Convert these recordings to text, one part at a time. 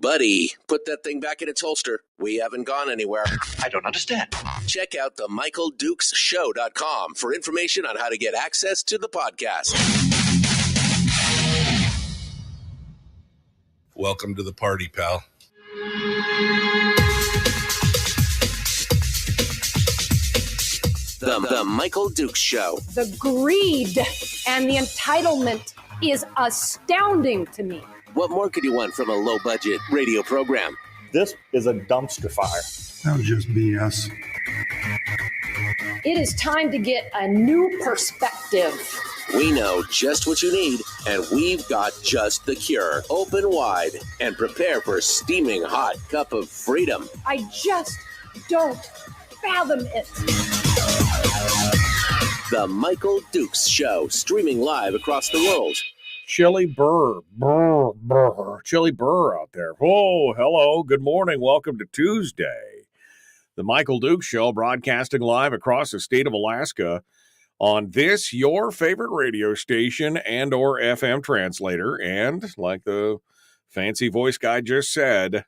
buddy, put that thing back in its holster. We haven't gone anywhere. I don't understand. Check out the MichaelDukesShow.com for information on how to get access to the podcast. Welcome to the party, pal. The Michael Dukes Show. The greed and the entitlement is astounding to me. What more could you want from a low-budget radio program? This is a dumpster fire. That was just BS. It is time to get a new perspective. We know just what you need, and we've got just the cure. Open wide and prepare for a steaming hot cup of freedom. I just don't fathom it. The Michael Dukes Show, streaming live across the world. Chili Burr Chili Burr out there. Oh, hello. Good morning. Welcome to Tuesday. The Michael Dukes Show, broadcasting live across the state of Alaska on this, your favorite radio station and or FM translator. And like the fancy voice guy just said,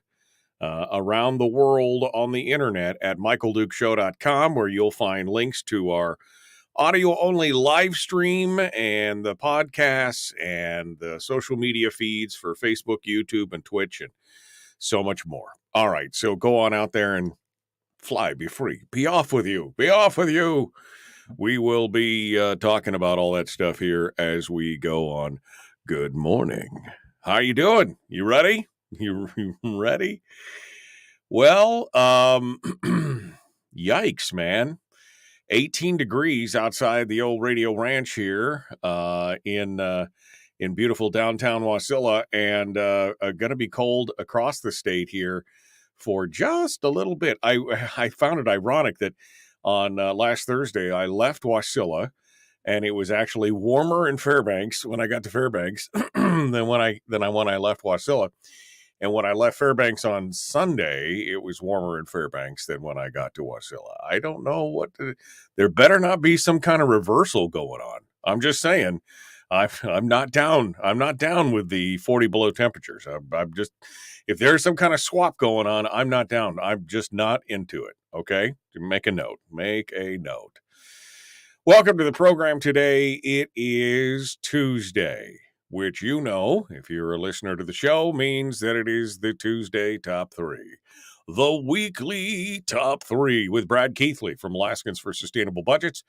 around the world on the internet at michaeldukeshow.com, where you'll find links to our audio-only live stream and the podcasts and the social media feeds for Facebook, YouTube, and Twitch, and so much more. All right, so go on out there and fly, be free. Be off with you. Be off with you. We will be talking about all that stuff here as we go on. Good morning. How you doing? You ready? You ready? Well, yikes, man. 18 degrees outside the old Radio Ranch here in beautiful downtown Wasilla, and going to be cold across the state here for just a little bit. I found it ironic that on last Thursday I left Wasilla, and it was actually warmer in Fairbanks when I got to Fairbanks than when I left Wasilla. And when I left Fairbanks on Sunday, it was warmer in Fairbanks than when I got to Wasilla. I don't know there better not be some kind of reversal going on. I'm just saying, I'm not down. I'm not down with the 40 below temperatures. I'm just, if there's some kind of swap going on, I'm not down. I'm just not into it. Okay. Make a note. Make a note. Welcome to the program today. It is Tuesday, which, you know, if you're a listener to the show, means that it is the Tuesday Top 3. The weekly Top 3 with Brad Keithley from Alaskans for Sustainable Budgets.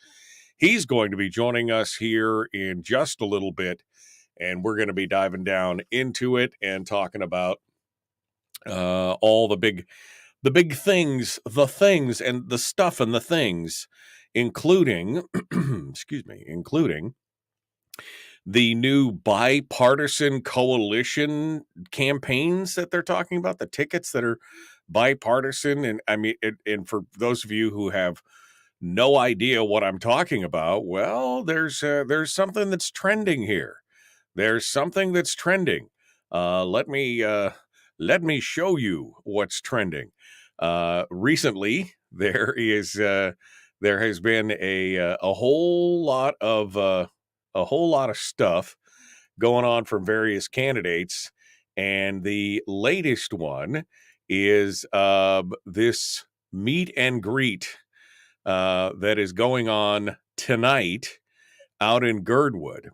He's going to be joining us here in just a little bit, and we're going to be diving down into it and talking about all the big things, and the stuff and the things, including, including the new bipartisan coalition campaigns that they're talking about, the tickets that are bipartisan. And I mean, and for those of you who have no idea what I'm talking about, well, there's something that's trending here. There's something that's trending. Let me show you what's trending. Recently, there has been a whole lot of stuff going on from various candidates, and the latest one is this meet and greet that is going on tonight out in Girdwood.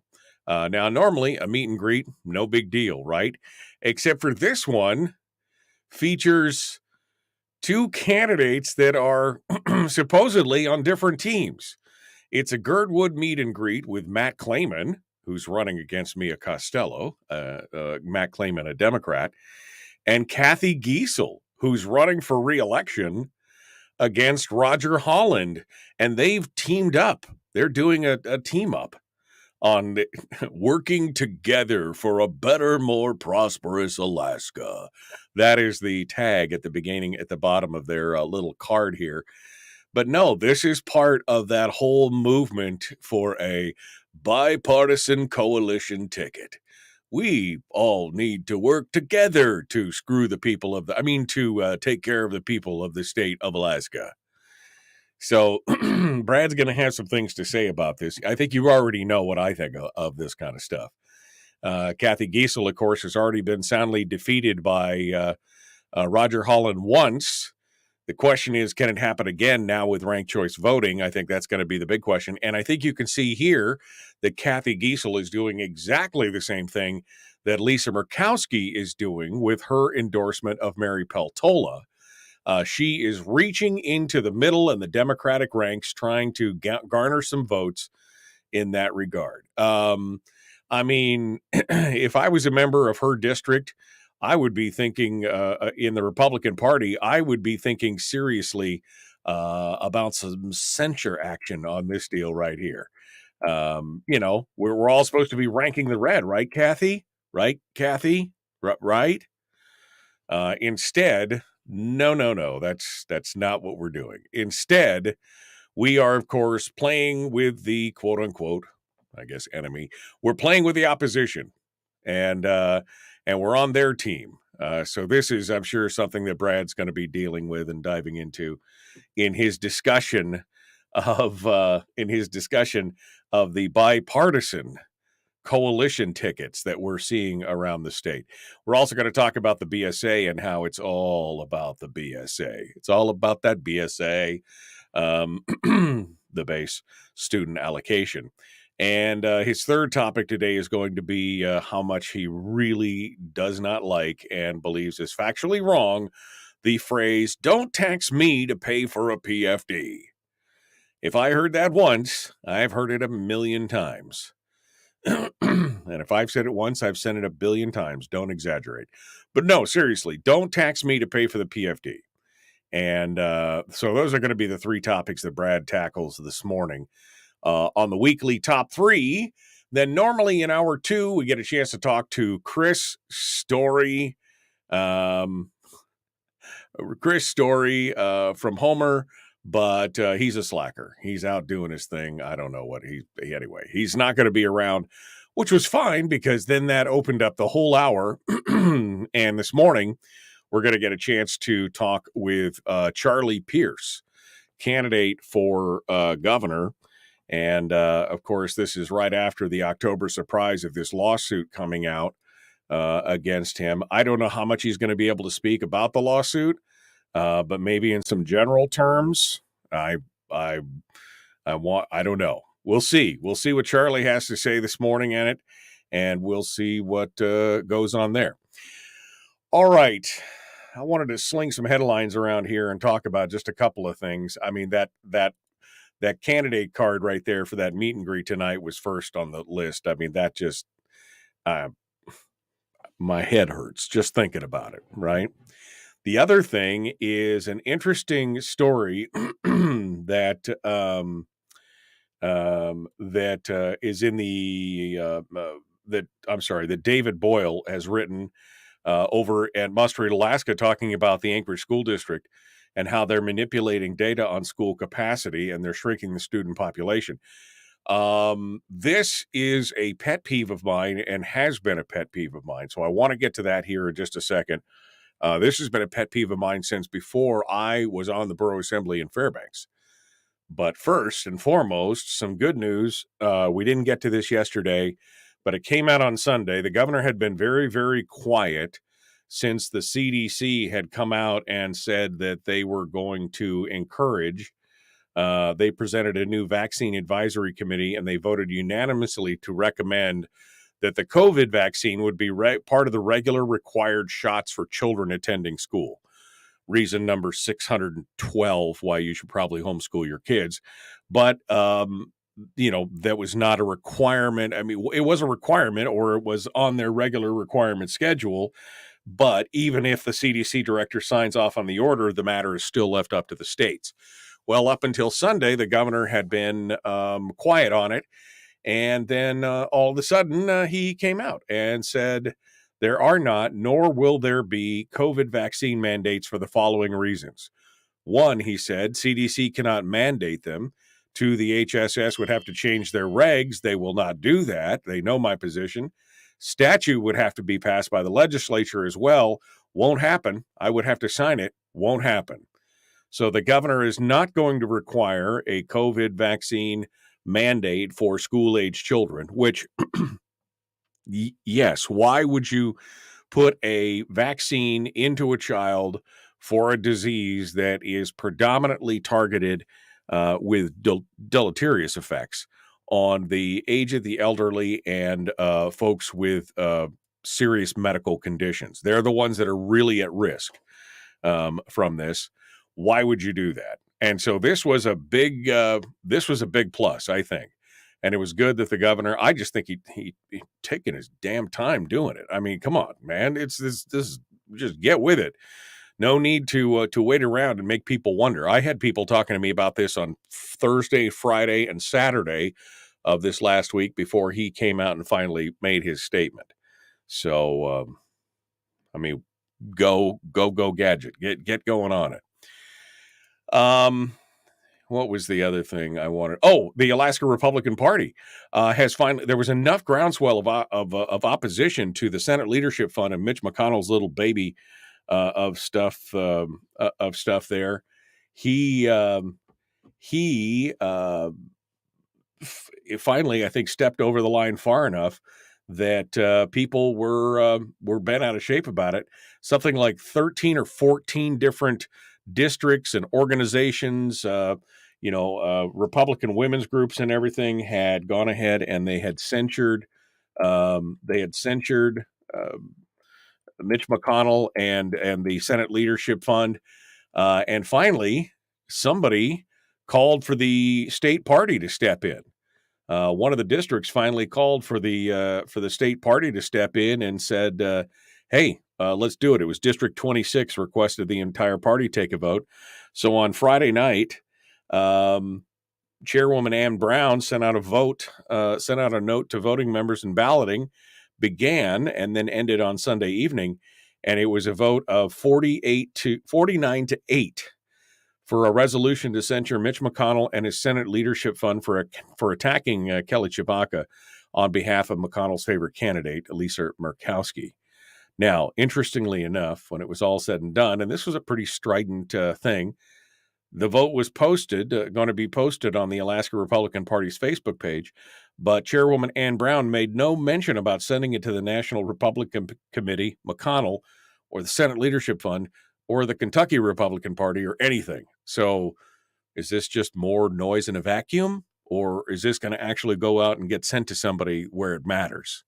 Now, normally a meet and greet, no big deal, right? Except for this one features two candidates that are supposedly on different teams. It's a Girdwood meet and greet with Matt Clayman, who's running against Mia Costello, Matt Clayman, a Democrat, and Kathy Giesel, who's running for re-election against Roger Holland. And they've teamed up. They're doing a team up on working together for a better, more prosperous Alaska. That is the tag at the beginning, at the bottom of their little card here. But no, this is part of that whole movement for a bipartisan coalition ticket. We all need to work together to screw the people of to take care of the people of the state of Alaska. So Brad's going to have some things to say about this. I think you already know what I think of this kind of stuff. Kathy Giessel, of course, has already been soundly defeated by Roger Holland once. The question is, can it happen again now with ranked choice voting? I think that's going to be the big question. And I think you can see here that Kathy Giessel is doing exactly the same thing that Lisa Murkowski is doing with her endorsement of Mary Peltola. She is reaching into the middle and the Democratic ranks, trying to garner some votes in that regard. I mean, if I was a member of her district, I would be thinking in the Republican Party, I would be thinking seriously about some censure action on this deal right here. We're all supposed to be ranking the red, right, Kathy? Right, Kathy? Right? Instead, no. That's not what we're doing. Instead, we are, of course, playing with the quote unquote, I guess, enemy. We're playing with the opposition, and we're on their team. So this is, I'm sure, something that Brad's going to be dealing with and diving into in his discussion of the bipartisan coalition tickets that we're seeing around the state. We're also going to talk about the BSA and how it's all about the BSA. It's all about that BSA, the base student allocation. And his third topic today is going to be how much he really does not like and believes is factually wrong the phrase, "Don't tax me to pay for a PFD." If I heard that once, I've heard it a million times. And if I've said it once, I've said it a billion times. Don't exaggerate. But no, seriously, don't tax me to pay for the PFD. And so those are going to be the three topics that Brad tackles this morning on the weekly top three. Then normally in hour two, we get a chance to talk to Chris Story. Chris Story from Homer, but he's a slacker. He's out doing his thing. I don't know what anyway, he's not going to be around, which was fine because then that opened up the whole hour. And this morning, we're going to get a chance to talk with Charlie Pierce, candidate for governor. And of course, this is right after the October surprise of this lawsuit coming out against him. I don't know how much he's going to be able to speak about the lawsuit, but maybe in some general terms. I don't know. We'll see. We'll see what Charlie has to say this morning in it, and we'll see what goes on there. All right. I wanted to sling some headlines around here and talk about just a couple of things. I mean, that candidate card right there for that meet and greet tonight was first on the list. I mean, that just, my head hurts just thinking about it, right? The other thing is an interesting story that is in that David Boyle has written over at Must Read Alaska, talking about the Anchorage School District and how they're manipulating data on school capacity and they're shrinking the student population. This is a pet peeve of mine and has been a pet peeve of mine. So I want to get to that here in just a second. This has been a pet peeve of mine since before I was on the Borough Assembly in Fairbanks. But first and foremost, some good news. We didn't get to this yesterday, but it came out on Sunday. The governor had been very, very quiet since the CDC had come out and said that they were going to encourage. They presented a new vaccine advisory committee, and they voted unanimously to recommend that the COVID vaccine would be part of the regular required shots for children attending school. Reason number 612 why you should probably homeschool your kids. But, that was not a requirement. I mean, it was a requirement, or it was on their regular requirement schedule. But even if the CDC director signs off on the order, the matter is still left up to the states. Well, up until Sunday, the governor had been quiet on it. And then all of a sudden, he came out and said, there are not, nor will there be, COVID vaccine mandates for the following reasons. One, he said, CDC cannot mandate them. Two, the HSS would have to change their regs. They will not do that. They know my position. Statute would have to be passed by the legislature as well. Won't happen. I would have to sign it. Won't happen. So the governor is not going to require a COVID vaccine mandate for school-age children, which Yes. Why would you put a vaccine into a child for a disease that is predominantly targeted with deleterious effects on the age of the elderly and folks with serious medical conditions? They're the ones that are really at risk from this. Why would you do that? And so this was a big plus, I think. And it was good that the governor, I just think he taking his damn time doing it. I mean, come on, man. It's this just get with it. No need to wait around and make people wonder. I had people talking to me about this on Thursday, Friday, and Saturday of this last week before he came out and finally made his statement. So, I mean, go gadget, get going on it. What was the other thing I wanted? Oh, the Alaska Republican Party has finally. There was enough groundswell of opposition to the Senate Leadership Fund and Mitch McConnell's little baby of stuff there. He finally, I think, stepped over the line far enough that people were bent out of shape about it. Something like 13 or 14 different districts and organizations, Republican women's groups and everything had gone ahead and they had censured Mitch McConnell and the Senate Leadership Fund. And finally, somebody called for the state party to step in. One of the districts finally called for the state party to step in and said, hey, let's do it. It was District 26 requested the entire party take a vote. So on Friday night, Chairwoman Ann Brown sent out a note to voting members, and balloting began and then ended on Sunday evening. And it was a vote of 49 to 8 for a resolution to censure Mitch McConnell and his Senate Leadership Fund for attacking Kelly Tshibaka on behalf of McConnell's favorite candidate, Lisa Murkowski. Now, interestingly enough, when it was all said and done, and this was a pretty strident thing, the vote was going to be posted on the Alaska Republican Party's Facebook page, but Chairwoman Ann Brown made no mention about sending it to the National Republican Committee, McConnell, or the Senate Leadership Fund, or the Kentucky Republican Party, or anything. So is this just more noise in a vacuum, or is this going to actually go out and get sent to somebody where it matters?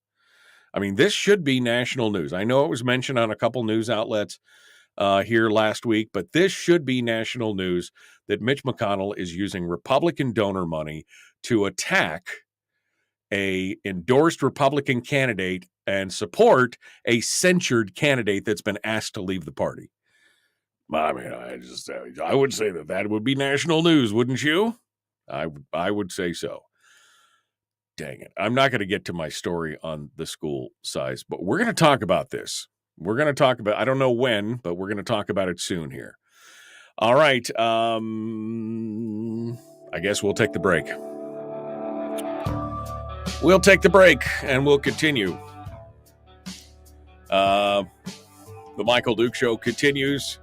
I mean, this should be national news. I know it was mentioned on a couple news outlets here last week, but this should be national news that Mitch McConnell is using Republican donor money to attack a endorsed Republican candidate and support a censured candidate that's been asked to leave the party. I mean, I would say that would be national news, wouldn't you? I would say so. Dang it. I'm not going to get to my story on the school size, but we're going to talk about this. We're going to talk about, I don't know when, but we're going to talk about it soon here. All right. I guess we'll take the break. We'll take the break and we'll continue. The Michael Duke Show continues.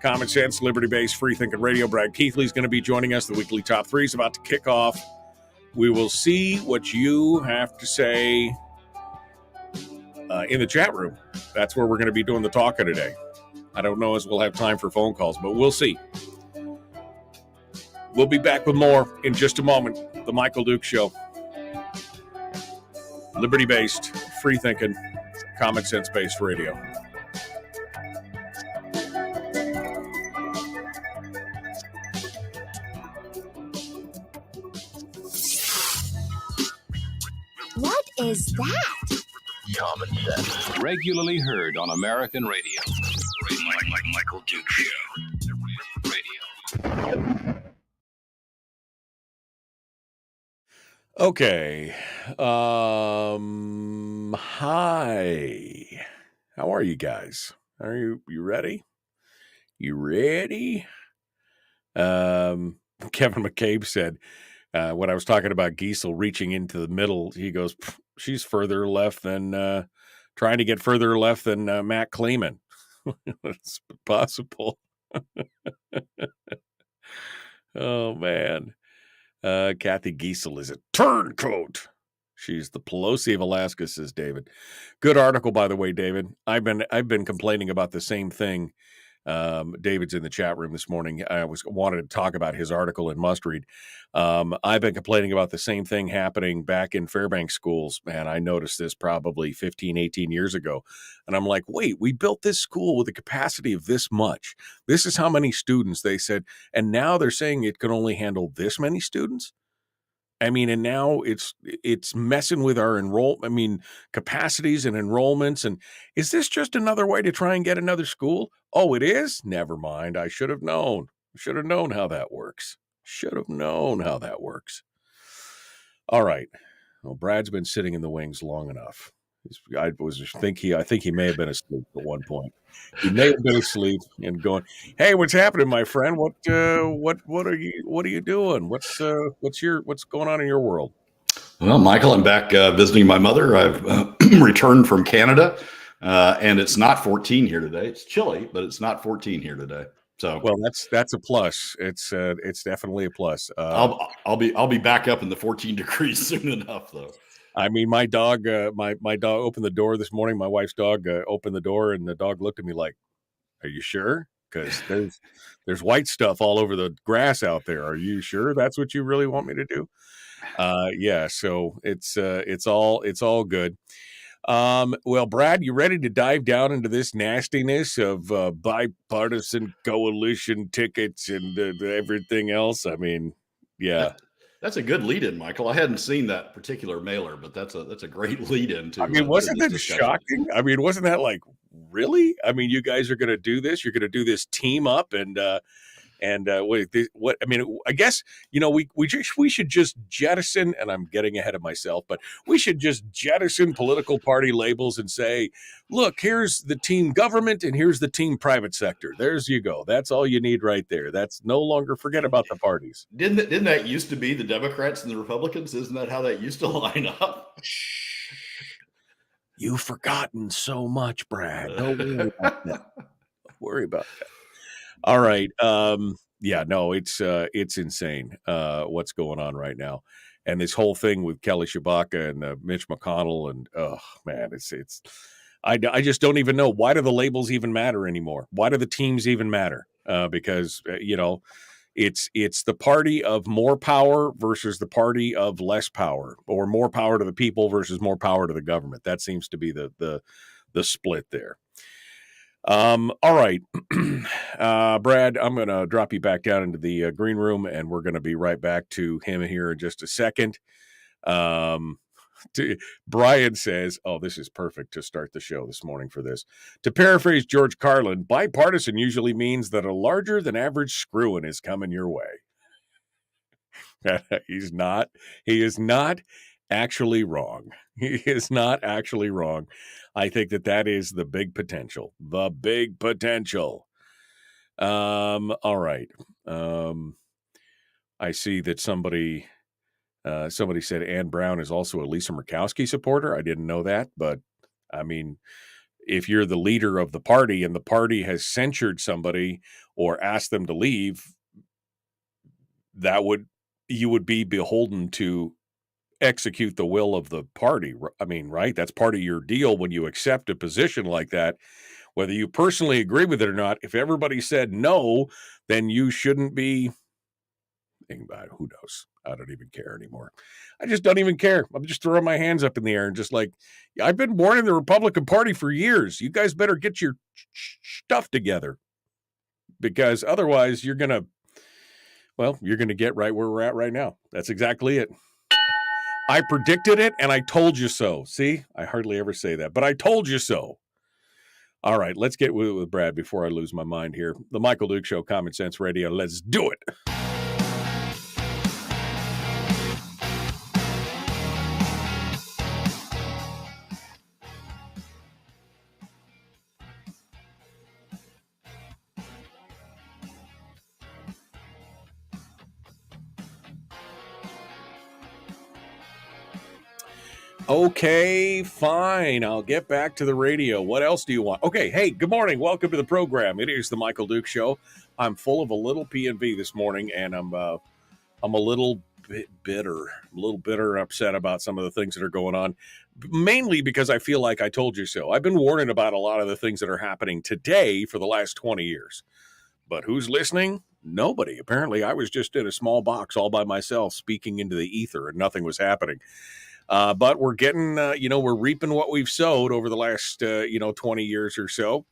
Common sense, liberty-based, free-thinking radio. Brad Keithley is going to be joining us. The weekly top three is about to kick off. We will see what you have to say in the chat room. That's where we're going to be doing the talking today. I don't know as we'll have time for phone calls, but we'll see. We'll be back with more in just a moment. The Michael Duke Show. Liberty-based, free-thinking, common sense-based radio. What is that? Common sense. Regularly heard on American radio. Michael Duke Show. Radio. Okay. Hi. How are you guys? Are you ready? You ready? Kevin McCabe said, when I was talking about Giesel reaching into the middle, he goes, she's further left than trying to get further left than Matt Kleeman. It's possible. Oh, man. Kathy Giesel is a turncoat. She's the Pelosi of Alaska, says David. Good article, by the way, David. I've been complaining about the same thing. David's in the chat room this morning. I wanted to talk about his article in Must Read. I've been complaining about the same thing happening back in Fairbanks schools. Man, I noticed this probably 15, 18 years ago. And I'm like, wait, we built this school with a capacity of this much. This is how many students, they said. And now they're saying it can only handle this many students? I mean, and now it's messing with our capacities and enrollments. And is this just another way to try and get another school? Oh, it is? Never mind. I should have known. Should have known how that works. Should have known how that works. All right. Well, Brad's been sitting in the wings long enough. I think he may have been asleep at one point. He may have been asleep and going, "Hey, what's happening, my friend? What are you doing? What's going on in your world?" Well, Michael, I'm back visiting my mother. I've returned from Canada, and it's not 14 here today. It's chilly, but it's not 14 here today. So, well, that's a plus. It's definitely a plus. I'll be back up in the 14 degrees soon enough, though. I mean, my dog, my dog opened the door this morning. My wife's dog opened the door, and the dog looked at me like, "Are you sure? Because there's white stuff all over the grass out there. Are you sure that's what you really want me to do?" Yeah. So it's all good. Well, Brad, you ready to dive down into this nastiness of bipartisan coalition tickets and everything else? I mean, yeah. That's a good lead-in, Michael. I hadn't seen that particular mailer, but that's a great lead-in to. I mean, wasn't that shocking? I mean, wasn't that like, really? I mean, you guys are going to do this? You're going to do this team up and what? I mean, I guess we should just jettison. And I'm getting ahead of myself, but we should just jettison political party labels and say, look, here's the team government and here's the team private sector. There's you go. That's all you need right there. That's no longer, forget about the parties. Didn't that used to be the Democrats and the Republicans? Isn't that how that used to line up? You've forgotten so much, Brad. Don't worry about that. Don't worry about that. All right. Yeah, no, it's insane what's going on right now. And this whole thing with Kelly Tshibaka and Mitch McConnell and oh man, I just don't even know, why do the labels even matter anymore? Why do the teams even matter? Because it's the party of more power versus the party of less power, or more power to the people versus more power to the government. That seems to be the split there. All right, Brad, I'm going to drop you back down into the green room, and we're going to be right back to him here in just a second. Brian says, oh, this is perfect to start the show this morning for this. To paraphrase George Carlin, bipartisan usually means that a larger than average screw-in is coming your way. He is not actually wrong. He is not actually wrong. I think that is the big potential. The big potential. All right. I see that somebody said Ann Brown is also a Lisa Murkowski supporter. I didn't know that, but I mean, if you're the leader of the party and the party has censured somebody or asked them to leave, you would be beholden to execute the will of the party. I mean, right? That's part of your deal when you accept a position like that, whether you personally agree with it or not. If everybody said no, then you shouldn't be thinking about it. Who knows? I don't even care anymore. I just don't even care. I'm just throwing my hands up in the air and just like, I've been warning the Republican Party for years. You guys better get your stuff together, because otherwise you're going to get right where we're at right now. That's exactly it. I predicted it, and I told you so. See, I hardly ever say that, but I told you so. All right, let's get with Brad before I lose my mind here. The Michael Duke Show, Common Sense Radio. Let's do it. Okay, fine. I'll get back to the radio. What else do you want? Okay, hey, good morning. Welcome to the program. It is the Michael Duke Show. I'm full of a little P&V this morning, and I'm a little bit bitter, a little bitter and upset about some of the things that are going on, mainly because I feel like I told you so. I've been warning about a lot of the things that are happening today for the last 20 years. But who's listening? Nobody. Apparently, I was just in a small box all by myself speaking into the ether and nothing was happening. But we're getting, we're reaping what we've sowed over the last, 20 years or so.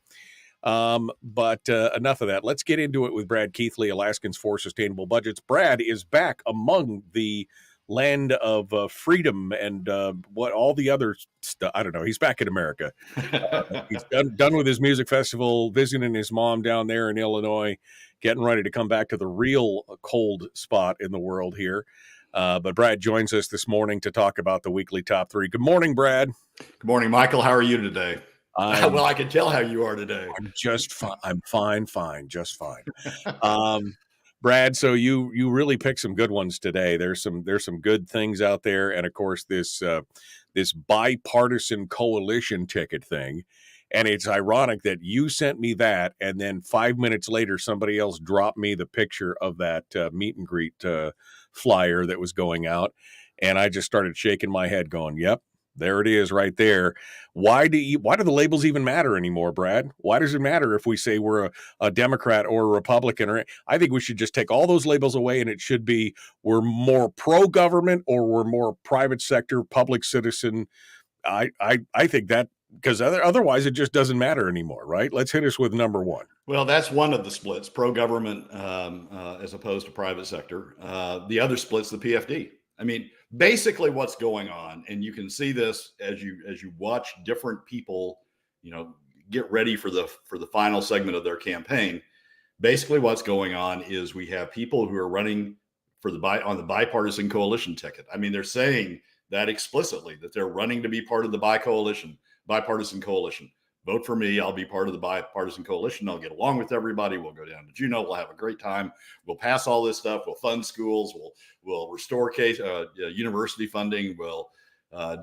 But enough of that. Let's get into it with Brad Keithley, Alaskans for Sustainable Budgets. Brad is back among the land of freedom and what all the other stuff. I don't know. He's back in America. He's done with his music festival, visiting his mom down there in Illinois, getting ready to come back to the real cold spot in the world here. But Brad joins us this morning to talk about the weekly top three. Good morning, Brad. Good morning, Michael. How are you today? Well, I can tell how you are today. I'm just fine. I'm fine, just fine. Brad, so you really picked some good ones today. There's some good things out there, and of course this bipartisan coalition ticket thing. And it's ironic that you sent me that, and then 5 minutes later, somebody else dropped me the picture of that meet and greet flyer that was going out, and I just started shaking my head, going, "Yep. There it is right there." Why do the labels even matter anymore, Brad? Why does it matter if we say we're a Democrat or a Republican? I think we should just take all those labels away, and it should be we're more pro-government or we're more private sector, public citizen. I think that, because otherwise it just doesn't matter anymore, right? Let's hit us with number one. Well, that's one of the splits, pro-government as opposed to private sector. The other split's the PFD. I mean, basically what's going on, and you can see this as you watch different people, get ready for the final segment of their campaign. Basically what's going on is we have people who are running on the bipartisan coalition ticket. I mean, they're saying that explicitly, that they're running to be part of the bipartisan coalition. Vote for me. I'll be part of the bipartisan coalition. I'll get along with everybody. We'll go down to Juneau. We'll have a great time. We'll pass all this stuff. We'll fund schools. We'll restore university funding. We'll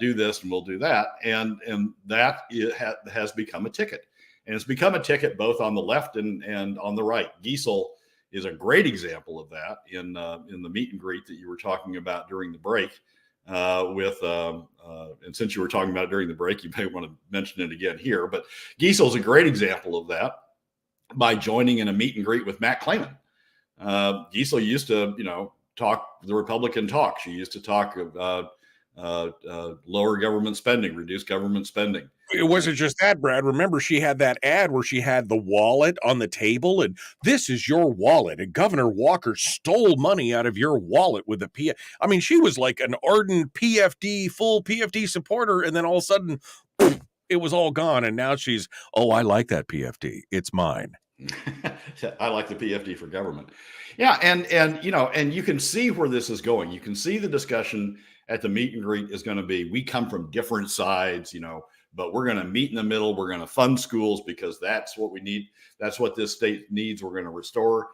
do this and we'll do that. And that has become a ticket. And it's become a ticket both on the left and on the right. Giesel is a great example of that in the meet and greet that you were talking about during the break. And since you were talking about it during the break, you may want to mention it again here, but Giesel is a great example of that by joining in a meet and greet with Matt Clayman. Giesel used to, talk the Republican talk. She used to talk about lower government spending, reduce government spending. It wasn't just that, Brad. Remember, she had that ad where she had the wallet on the table, and this is your wallet. And Governor Walker stole money out of your wallet with the PFD. I mean, she was like an ardent full PFD supporter, and then all of a sudden, it was all gone. And now she's, I like that PFD. It's mine. I like the PFD for government. Yeah, and you can see where this is going. You can see the discussion at the meet and greet is going to be, we come from different sides, but we're going to meet in the middle. We're going to fund schools because that's what we need. That's what this state needs. We're going to restore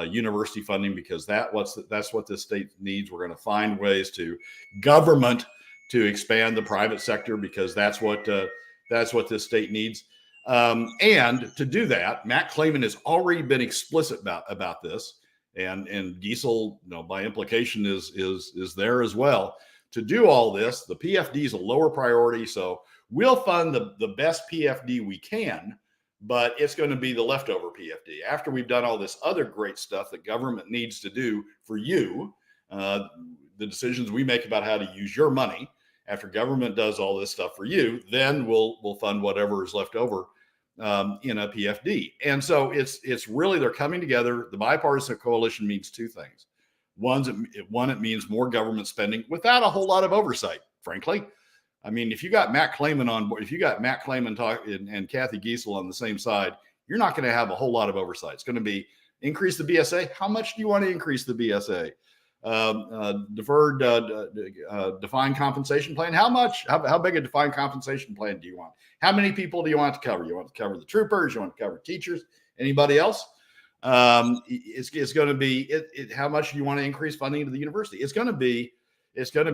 university funding because that's what this state needs. We're going to find ways to government to expand the private sector because that's what this state needs. And to do that, Matt Clayman has already been explicit about this, and Giesel, by implication, is there as well. To do all this, the PFD is a lower priority, so we'll fund the best PFD we can, but it's going to be the leftover PFD. After we've done all this other great stuff that government needs to do for you, the decisions we make about how to use your money, after government does all this stuff for you, then we'll fund whatever is left over in a PFD. And so it's really, they're coming together. The bipartisan coalition means two things. One, it means more government spending without a whole lot of oversight, frankly. I mean, if you got Matt Clayman on board, if you got Matt Clayman and Kathy Giesel on the same side, you're not going to have a whole lot of oversight. It's going to be increase the BSA. How much do you want to increase the BSA? Deferred defined compensation plan. How much? How big a defined compensation plan do you want? How many people do you want to cover? You want to cover the troopers? You want to cover teachers? Anybody else? It's going to be how much do you want to increase funding to the university? It's going to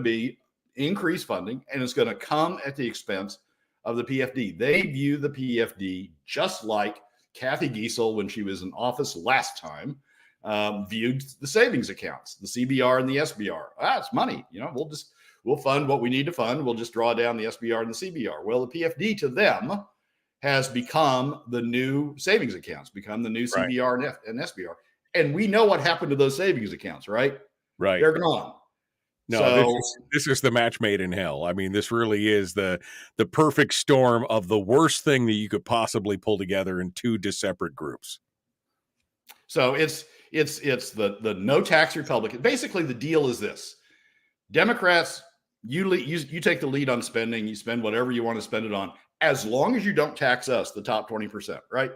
be increased funding, and it's going to come at the expense of the PFD. They view the PFD just like Kathy Giesel when she was in office last time. viewed the savings accounts, the CBR and the SBR. It's money. We'll fund what we need to fund. We'll just draw down the SBR and the CBR. Well, the PFD to them has become the new savings accounts, become the new CBR and SBR. And we know what happened to those savings accounts, right? Right. They're gone. No, so, this is the match made in hell. I mean, this really is the perfect storm of the worst thing that you could possibly pull together in two separate groups. So it's the no tax Republican. Basically, the deal is this: Democrats, you take the lead on spending. You spend whatever you want to spend it on, as long as you don't tax us, the top 20%, right?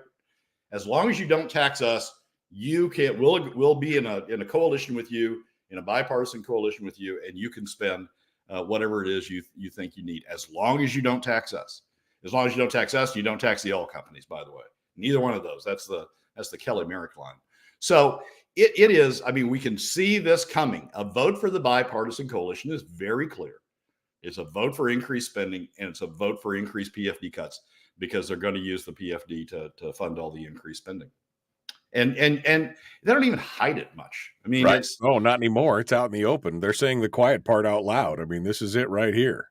As long as you don't tax us, we'll be in a coalition with you, in a bipartisan coalition with you, and you can spend whatever it is you think you need, as long as you don't tax us. As long as you don't tax us, you don't tax the oil companies, by the way. Neither one of those. That's the Kelly Merrick line. So it is, I mean, we can see this coming. A vote for the bipartisan coalition is very clear. It's a vote for increased spending, and it's a vote for increased PFD cuts, because they're going to use the PFD to fund all the increased spending. And they don't even hide it much. I mean, right. Not anymore. It's out in the open. They're saying the quiet part out loud. I mean, this is it right here.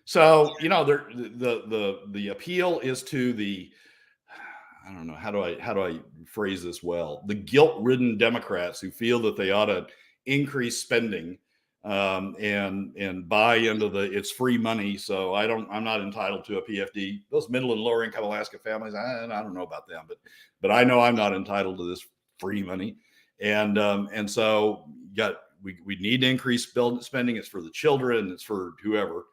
So, the appeal is to the, I don't know, how do I phrase this well? The guilt-ridden Democrats who feel that they ought to increase spending and buy into it's free money. So I'm not entitled to a PFD. Those middle and lower income Alaska families, I don't know about them, but I know I'm not entitled to this free money. And so we need to increase spending. It's for the children. It's for whoever.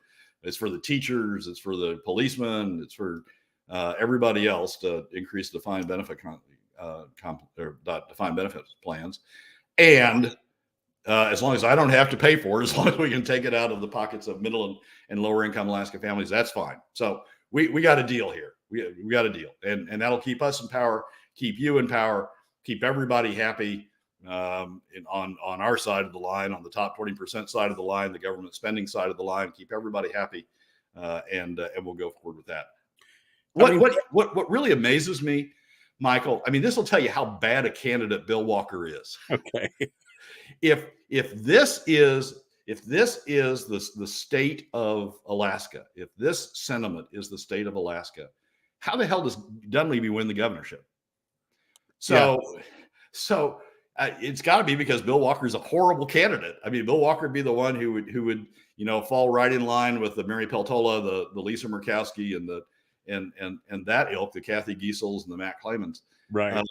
It's for the teachers. It's for the policemen. It's for everybody else to increase defined benefit defined benefits plans. And as long as I don't have to pay for it, as long as we can take it out of the pockets of middle and lower income Alaska families, that's fine. So we got a deal here. We got a deal, and that'll keep us in power, keep you in power, keep everybody happy on our side of the line, on the top 20% side of the line, the government spending side of the line, keep everybody happy, and we'll go forward with that. What really amazes me, Michael, I mean, this will tell you how bad a candidate Bill Walker is. Okay. If this is the state of Alaska, if this sentiment is the state of Alaska, how the hell does Dunleavy win the governorship? So it's got to be because Bill Walker is a horrible candidate. I mean, Bill Walker would be the one who would fall right in line with the Mary Peltola, the Lisa Murkowski, and that ilk, the Kathy Giesels and the Matt Claymans. Right.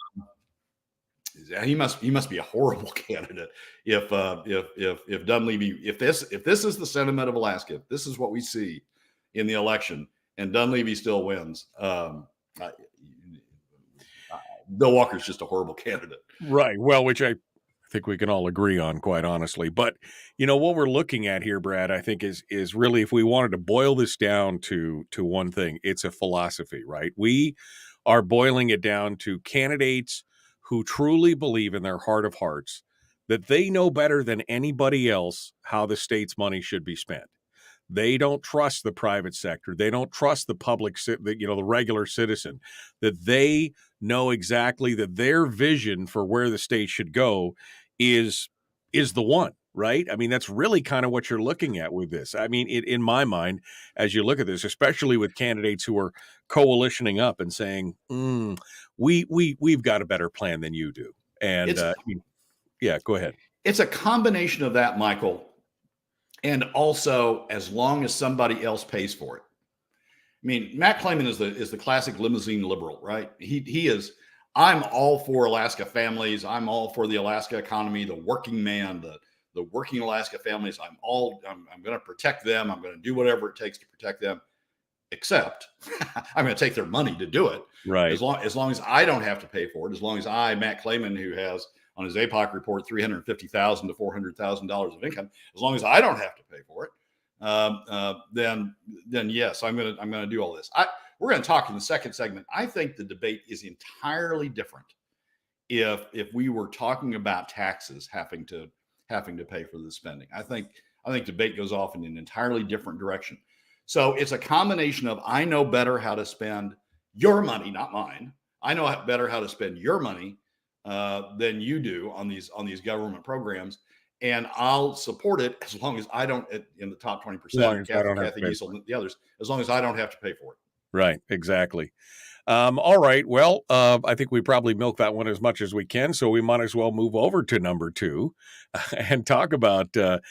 He must be a horrible candidate if Dunleavy, if this is the sentiment of Alaska, if this is what we see in the election, and Dunleavy still wins, Bill Walker's just a horrible candidate. Right. Well, which I think we can all agree on, quite honestly. But what we're looking at here, Brad, I think is really, if we wanted to boil this down to one thing, it's a philosophy, right? We are boiling it down to candidates who truly believe in their heart of hearts that they know better than anybody else how the state's money should be spent. They don't trust the private sector. They don't trust the public, the regular citizen, that they know exactly that their vision for where the state should go is the one, right? I mean, that's really kind of what you're looking at with this. I mean, in my mind, as you look at this, especially with candidates who are coalitioning up and saying, we've got a better plan than you do. And go ahead. It's a combination of that, Michael, and also as long as somebody else pays for it. I mean, Matt Clayman is the classic limousine liberal, right? He is. I'm all for Alaska families. I'm all for the Alaska economy, the working man, the working Alaska families. I'm going to protect them. I'm going to do whatever it takes to protect them, except I'm going to take their money to do it. Right. As long as I don't have to pay for it, as long as Matt Clayman, who has on his APOC report $350,000 to $400,000 of income, as long as I don't have to pay for it, then yes, I'm going to do all this. We're going to talk in the second segment. I think the debate is entirely different if we were talking about taxes having to pay for the spending. I think debate goes off in an entirely different direction. So it's a combination of, I know better how to spend your money, not mine. I know better how to spend your money than you do on these government programs, and I'll support it as long as I don't, in the top 20%, Kathy Giessel, the others, as long as I don't have to pay for it. Right, exactly. All right. Well, I think we probably milk that one as much as we can, so we might as well move over to number 2 and talk about the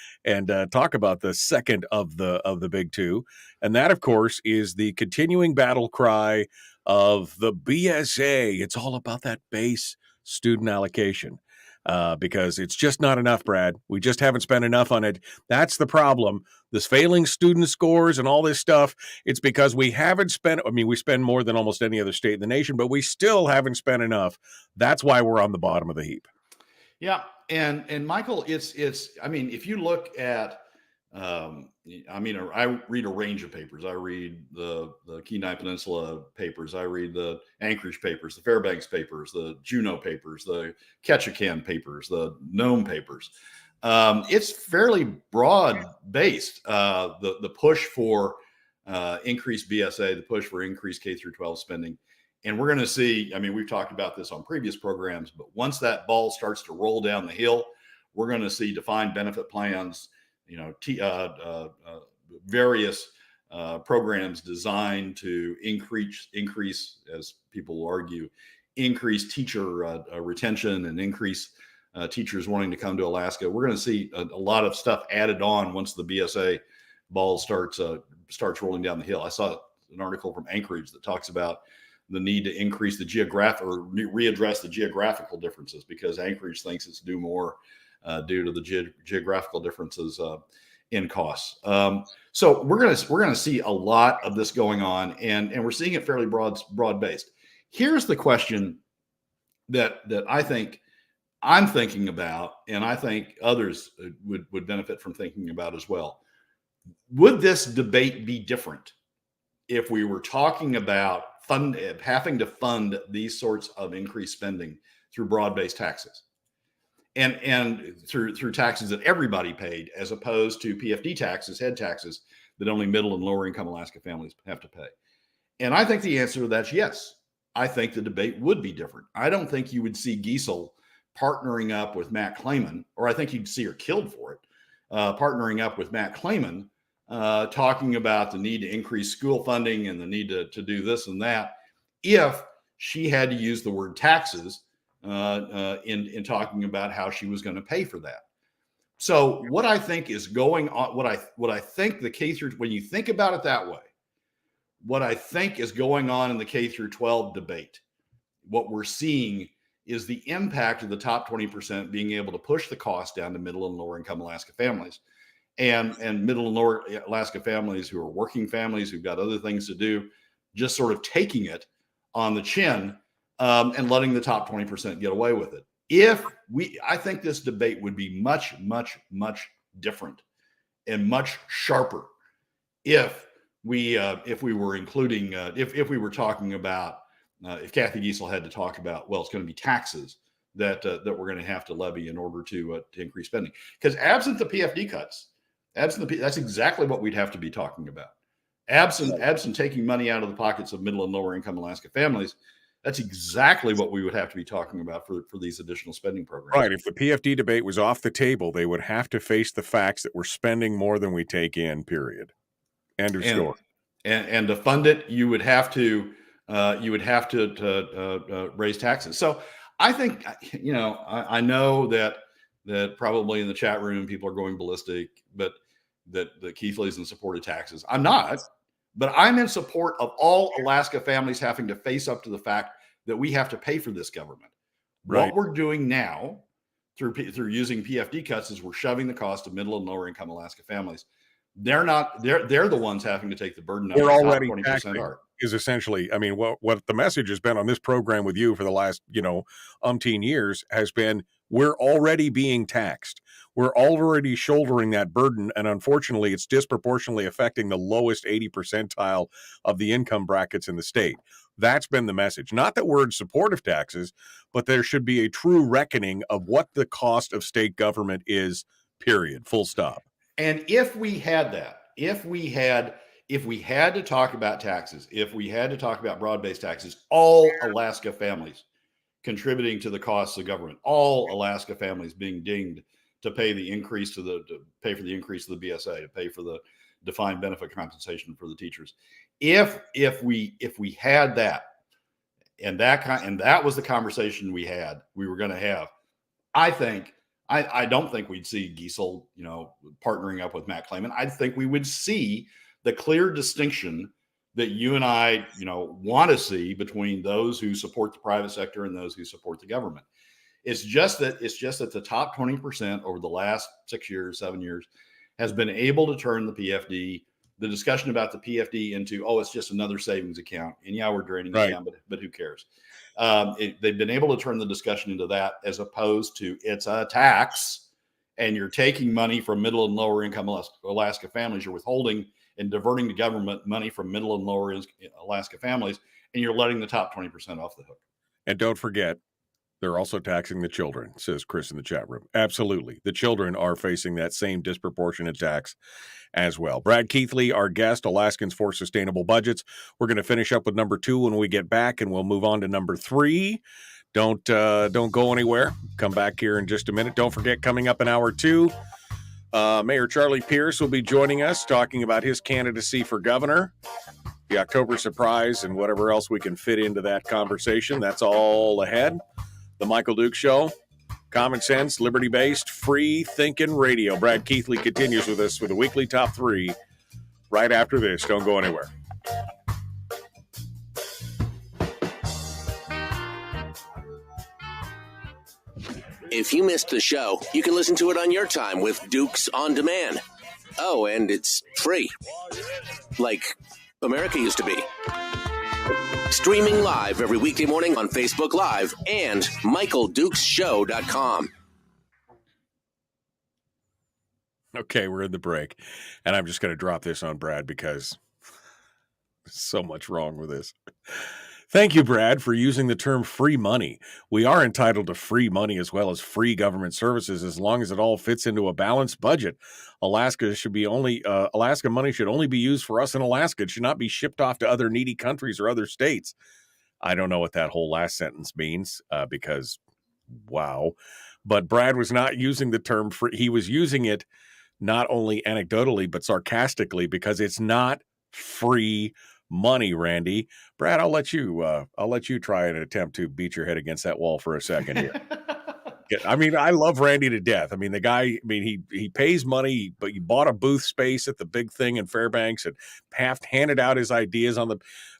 second of the big two, and that, of course, is the continuing battle cry of the BSA. It's all about that base student allocation. Because it's just not enough, Brad. We just haven't spent enough on it. That's the problem. This failing student scores and all this stuff, it's because we haven't spent, we spend more than almost any other state in the nation, but we still haven't spent enough. That's why we're on the bottom of the heap. Yeah. And Michael, it's, if you look at, I read a range of papers. I read the Kenai Peninsula papers. I read the Anchorage papers, the Fairbanks papers, the Juneau papers, the Ketchikan papers, the Nome papers. It's fairly broad based. The push for increased BSA, the push for increased K through 12 spending. And we're going to see, we've talked about this on previous programs, but once that ball starts to roll down the hill, we're going to see defined benefit plans, various programs designed to increase, as people will argue, increase teacher retention and increase teachers wanting to come to Alaska. We're going to see a lot of stuff added on once the BSA ball starts rolling down the hill. I saw an article from Anchorage that talks about the need to increase the readdress the geographical differences, because Anchorage thinks it's due more due to the geographical differences in costs. So we're gonna see a lot of this going on, and we're seeing it fairly broad based. Here's the question that I think I'm thinking about, and I think others would benefit from thinking about as well. Would this debate be different if we were talking about having to fund these sorts of increased spending through broad-based taxes and through taxes that everybody paid, as opposed to PFD taxes, head taxes, that only middle and lower income Alaska families have to pay? And I think the answer to that's yes. I think the debate would be different. I don't think you would see Giessel partnering up with Matt Clayman, or I think you'd see her killed for it, partnering up with Matt Clayman, talking about the need to increase school funding and the need to do this and that, if she had to use the word taxes in talking about how she was going to pay for that. So what I think is going on, what I think the K through, when you think about it that way, what I think is going on in the K through 12 debate, what we're seeing is the impact of the top 20% being able to push the cost down to middle and lower income Alaska families, and middle and lower Alaska families who are working families, who've got other things to do, just sort of taking it on the chin and letting the top 20% get away with it. I think this debate would be much, much, much different and much sharper if we were including, if we were talking about, if Kathy Giessel had to talk about, well, it's going to be taxes that we're going to have to levy in order to increase spending. Because absent the PFD cuts, that's exactly what we'd have to be talking about. Absent taking money out of the pockets of middle and lower income Alaska families, that's exactly what we would have to be talking about for these additional spending programs. Right. If the PFD debate was off the table, they would have to face the facts that we're spending more than we take in, period. End of story. And to fund it, you would have to raise taxes. So I think, I know that probably in the chat room people are going ballistic, but that Keithley's in support of taxes. I'm not, but I'm in support of all Alaska families having to face up to the fact that we have to pay for this government. Right. What we're doing now through using PFD cuts is we're shoving the cost of middle and lower income Alaska families. They're the ones having to take the burden. They're already 20% is essentially, what the message has been on this program with you for the last, umpteen years has been, we're already being taxed. We're already shouldering that burden. And unfortunately, it's disproportionately affecting the lowest 80 percentile of the income brackets in the state. That's been the message. Not that we're in support of taxes, but there should be a true reckoning of what the cost of state government is, period, full stop. And if we had that, if we had to talk about taxes, if we had to talk about broad-based taxes, all Alaska families contributing to the costs of government. All Alaska families being dinged to pay the increase to pay for the increase of the BSA, to pay for the defined benefit compensation for the teachers. If we had that, and that was the conversation we were going to have, I don't think we'd see Giesel, partnering up with Matt Clayman. I think we would see the clear distinction that you and I, want to see between those who support the private sector and those who support the government. It's just that the top 20% over the last 6 years, 7 years has been able to turn the PFD, the discussion about the PFD into, it's just another savings account. And yeah, we're draining it down, but who cares? They've been able to turn the discussion into that, as opposed to it's a tax and you're taking money from middle and lower income Alaska families. You're withholding and diverting to government money from middle and lower Alaska families, and you're letting the top 20% off the hook. And don't forget, they're also taxing the children, says Chris in the chat room. Absolutely. The children are facing that same disproportionate tax as well. Brad Keithley, our guest, Alaskans for Sustainable Budgets. We're going to finish up with number 2 when we get back, and we'll move on to number 3. Don't go anywhere. Come back here in just a minute. Don't forget, coming up in hour 2, Mayor Charlie Pierce will be joining us, talking about his candidacy for governor, the October surprise, and whatever else we can fit into that conversation. That's all ahead. The Michael Duke Show, common sense, liberty-based, free-thinking radio. Brad Keithley continues with us with the weekly top 3 right after this. Don't go anywhere. If you missed the show, you can listen to it on your time with Dukes On Demand. Oh, and it's free. Like America used to be. Streaming live every weekday morning on Facebook Live and MichaelDukesShow.com. Okay, we're in the break, and I'm just going to drop this on Brad because there's so much wrong with this. Thank you, Brad, for using the term free money. We are entitled to free money as well as free government services as long as it all fits into a balanced budget. Alaska money should only be used for us in Alaska. It should not be shipped off to other needy countries or other states. I don't know what that whole last sentence means because, wow. But Brad was not using the term free. He was using it not only anecdotally, but sarcastically, because it's not free money, Randy. Brad, I'll let you try and attempt to beat your head against that wall for a second here. I mean, I love Randy to death. I mean, the guy, he pays money, but he bought a booth space at the big thing in Fairbanks and handed out his ideas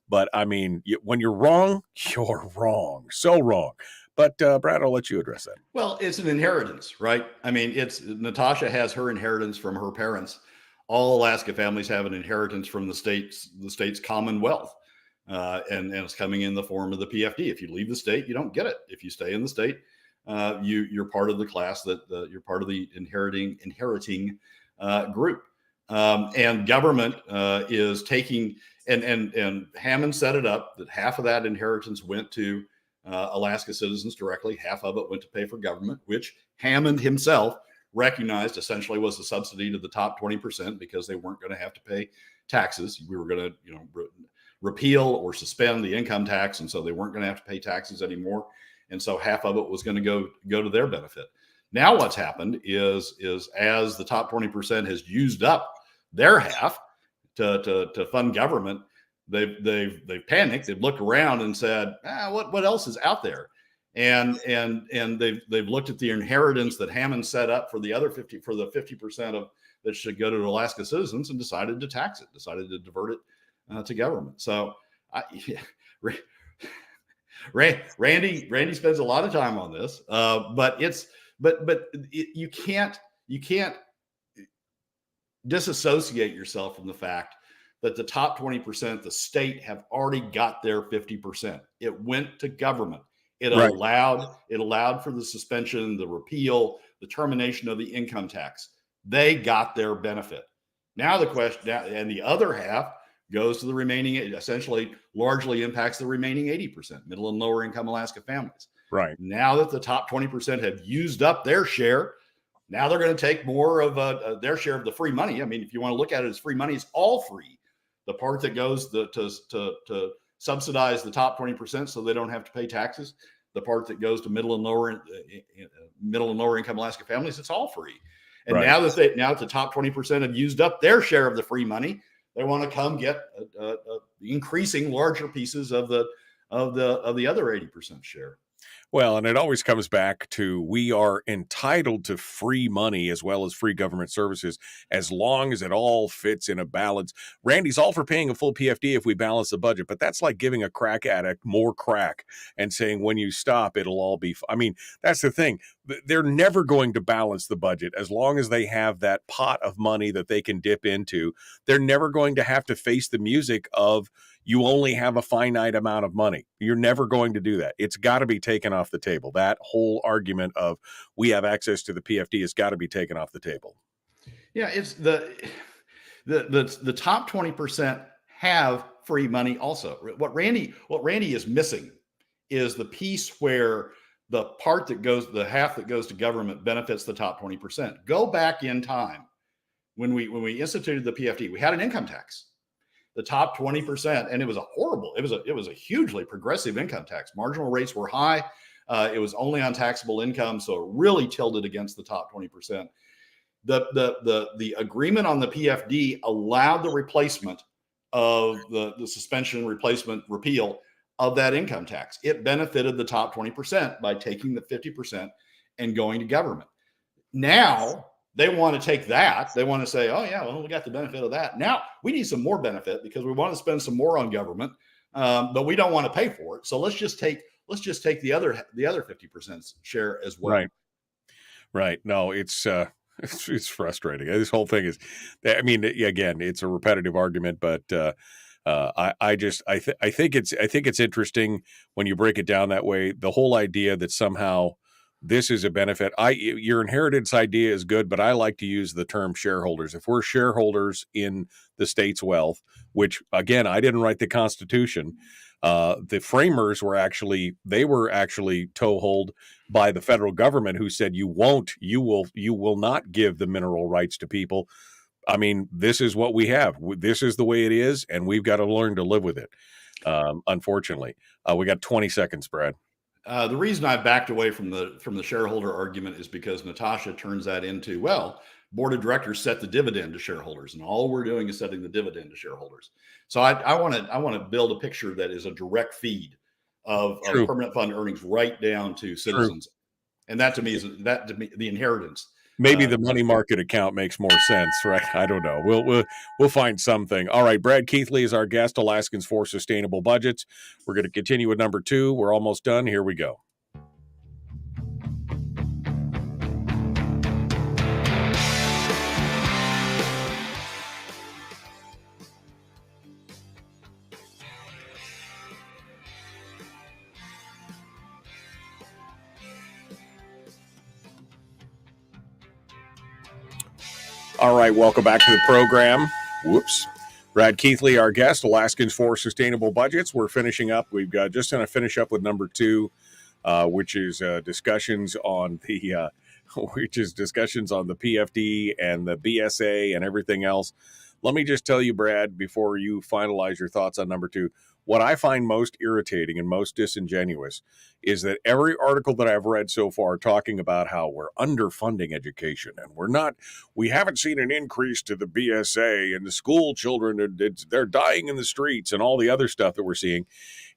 but I mean, when you're wrong, you're wrong. So wrong. But Brad, I'll let you address that. Well, it's an inheritance, right? I mean, Natasha has her inheritance from her parents. All Alaska families have an inheritance from the state's commonwealth, and it's coming in the form of the PFD. If you leave the state, you don't get it. If you stay in the state, you're part of the class you're part of the inheriting group. And government is taking and Hammond set it up that half of that inheritance went to Alaska citizens directly. Half of it went to pay for government, which Hammond himself recognized essentially was a subsidy to the top 20% because they weren't going to have to pay taxes. We were going to, repeal or suspend the income tax, and so they weren't going to have to pay taxes anymore. And so half of it was going to go to their benefit. Now what's happened is as the top 20% has used up their half to fund government, they've panicked. They've looked around and said, what else is out there? And they've looked at the inheritance that Hammond set up for the 50% of that should go to Alaska citizens and decided to tax it, decided to divert it to government. So Randy spends a lot of time on this, but you can't disassociate yourself from the fact that the top 20%, the state, have already got their 50%. It went to government. It allowed for the suspension, the repeal, the termination of the income tax. They got their benefit. Now the question, and the other half goes to the remaining, essentially largely impacts the remaining 80%, middle and lower income Alaska families. Right. Now that the top 20% have used up their share, now they're going to take more of their share of the free money. I mean, if you want to look at it as free money, it's all free. The part that goes to subsidize the top 20% so they don't have to pay taxes, the part that goes to middle and lower income Alaska families, it's all free. And Right. now that the top 20% have used up their share of the free money, they want to come get increasing larger pieces of the other 80% share. Well, and it always comes back to we are entitled to free money as well as free government services as long as it all fits in a balance. Randy's all for paying a full PFD if we balance the budget, but that's like giving a crack addict more crack and saying when you stop, it'll all be. I mean, that's the thing. They're never going to balance the budget as long as they have that pot of money that they can dip into. They're never going to have to face the music of you only have a finite amount of money. You're never going to do that. It's got to be taken off the table. That whole argument of we have access to the PFD has got to be taken off the table. Yeah, it's the top 20% have free money also. What Randy is missing is the piece where the half that goes to government benefits the top 20%. Go back in time when we instituted the PFD, we had an income tax. The top 20%, and it was a hugely progressive income tax. Marginal rates were high. It was only on taxable income, so it really tilted against the top 20%. The agreement on the PFD allowed the replacement of the suspension, replacement, repeal of that income tax. It benefited the top 20% by taking the 50% and going to government. Now they want to take that. They want to say, oh yeah, well, we got the benefit of that. Now we need some more benefit because we want to spend some more on government, but we don't want to pay for it. So let's just take the other 50% share as well. Right. No, it's frustrating. This whole thing is, I mean, again, it's a repetitive argument, but I think it's interesting when you break it down that way. The whole idea that somehow this is a benefit. Your inheritance idea is good, but I like to use the term shareholders. If we're shareholders in the state's wealth, which again, I didn't write the Constitution. The framers were actually toehold by the federal government, who said you will not give the mineral rights to people. I mean, this is what we have. This is the way it is, and we've got to learn to live with it. Unfortunately, we got 20 seconds, Brad. The reason I backed away from the shareholder argument is because Natasha turns that into, well, board of directors set the dividend to shareholders, and all we're doing is setting the dividend to shareholders. So I want to build a picture that is a direct feed of permanent fund earnings right down to citizens, and that to me is the inheritance. Maybe the money market account makes more sense, right? I don't know. We'll find something. All right, Brad Keithley is our guest, Alaskans for Sustainable Budgets. We're going to continue with number 2. We're almost done. Here we go. All right, welcome back to the program. Whoops. Brad Keithley, our guest, Alaskans for Sustainable Budgets. We're finishing up. We've got just going to finish up with number 2, which is discussions on the PFD and the BSA and everything else. Let me just tell you, Brad, before you finalize your thoughts on number 2, what I find most irritating and most disingenuous is that every article that I've read so far talking about how we're underfunding education and we haven't seen an increase to the BSA and the school children, they're dying in the streets and all the other stuff that we're seeing,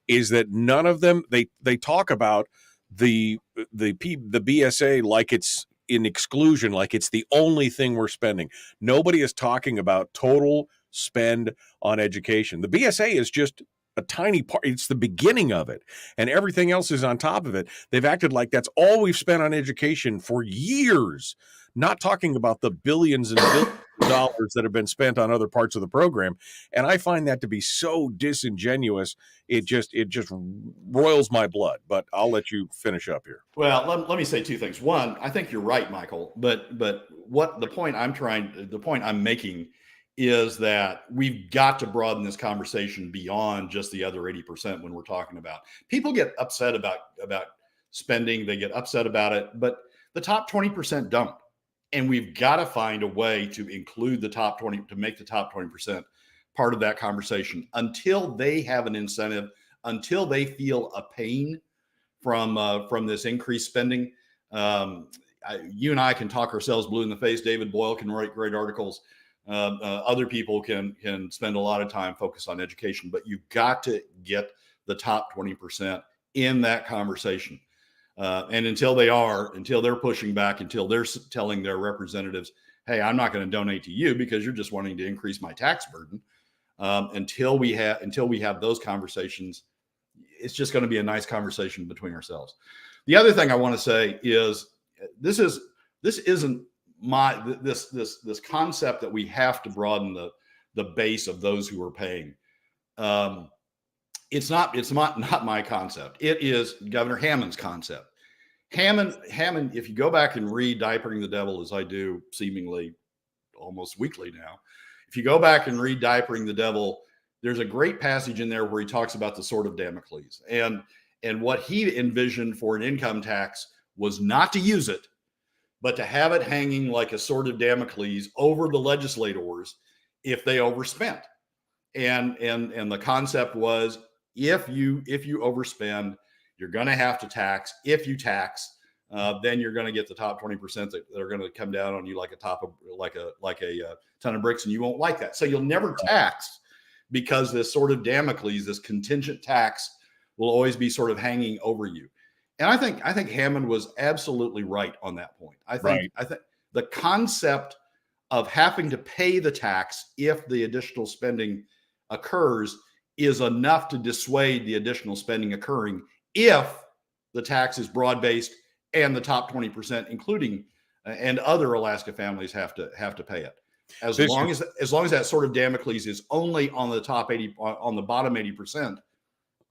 is that none of them, they talk about the BSA like it's in exclusion, like it's the only thing we're spending. Nobody is talking about total spend on education. The BSA is just a tiny part. It's the beginning of it, and everything else is on top of it. They've acted like that's all we've spent on education for years, not talking about the billions and billions of dollars that have been spent on other parts of the program. And I find that to be so disingenuous. It just roils my blood. But I'll let you finish up here. Well, let me say 2 things. One, I think you're right, Michael. But what the point I'm making is that we've got to broaden this conversation beyond just the other 80% when we're talking about. People get upset about spending, they get upset about it, but the top 20% don't. And we've got to find a way to include the top 20, to make the top 20% part of that conversation until they have an incentive, until they feel a pain from this increased spending. You and I can talk ourselves blue in the face. David Boyle can write great articles. Other people can spend a lot of time focused on education, but you've got to get the top 20% in that conversation. And until they're pushing back, until they're telling their representatives, hey, I'm not going to donate to you because you're just wanting to increase my tax burden. Until we have those conversations, it's just going to be a nice conversation between ourselves. The other thing I want to say is this isn't this concept that we have to broaden the base of those who are paying. It's not my concept. It is Governor Hammond's concept. Hammond, if you go back and read Diapering the Devil, as I do seemingly almost weekly now, if you go back and read Diapering the Devil, there's a great passage in there where he talks about the sword of Damocles. And what he envisioned for an income tax was not to use it, but to have it hanging like a sword of Damocles over the legislators if they overspent. And the concept was, if you overspend, you're going to have to tax. If you tax, then you're going to get the top 20% that are going to come down on you like a ton of bricks, and you won't like that. So you'll never tax, because this sort of Damocles, this contingent tax, will always be sort of hanging over you. And I think Hammond was absolutely right on that point. I think the concept of having to pay the tax if the additional spending occurs is enough to dissuade the additional spending occurring if the tax is broad-based and the top 20%, including and other Alaska families have to pay it. As long as that sort of Damocles is only on the top 80, on the bottom 80%,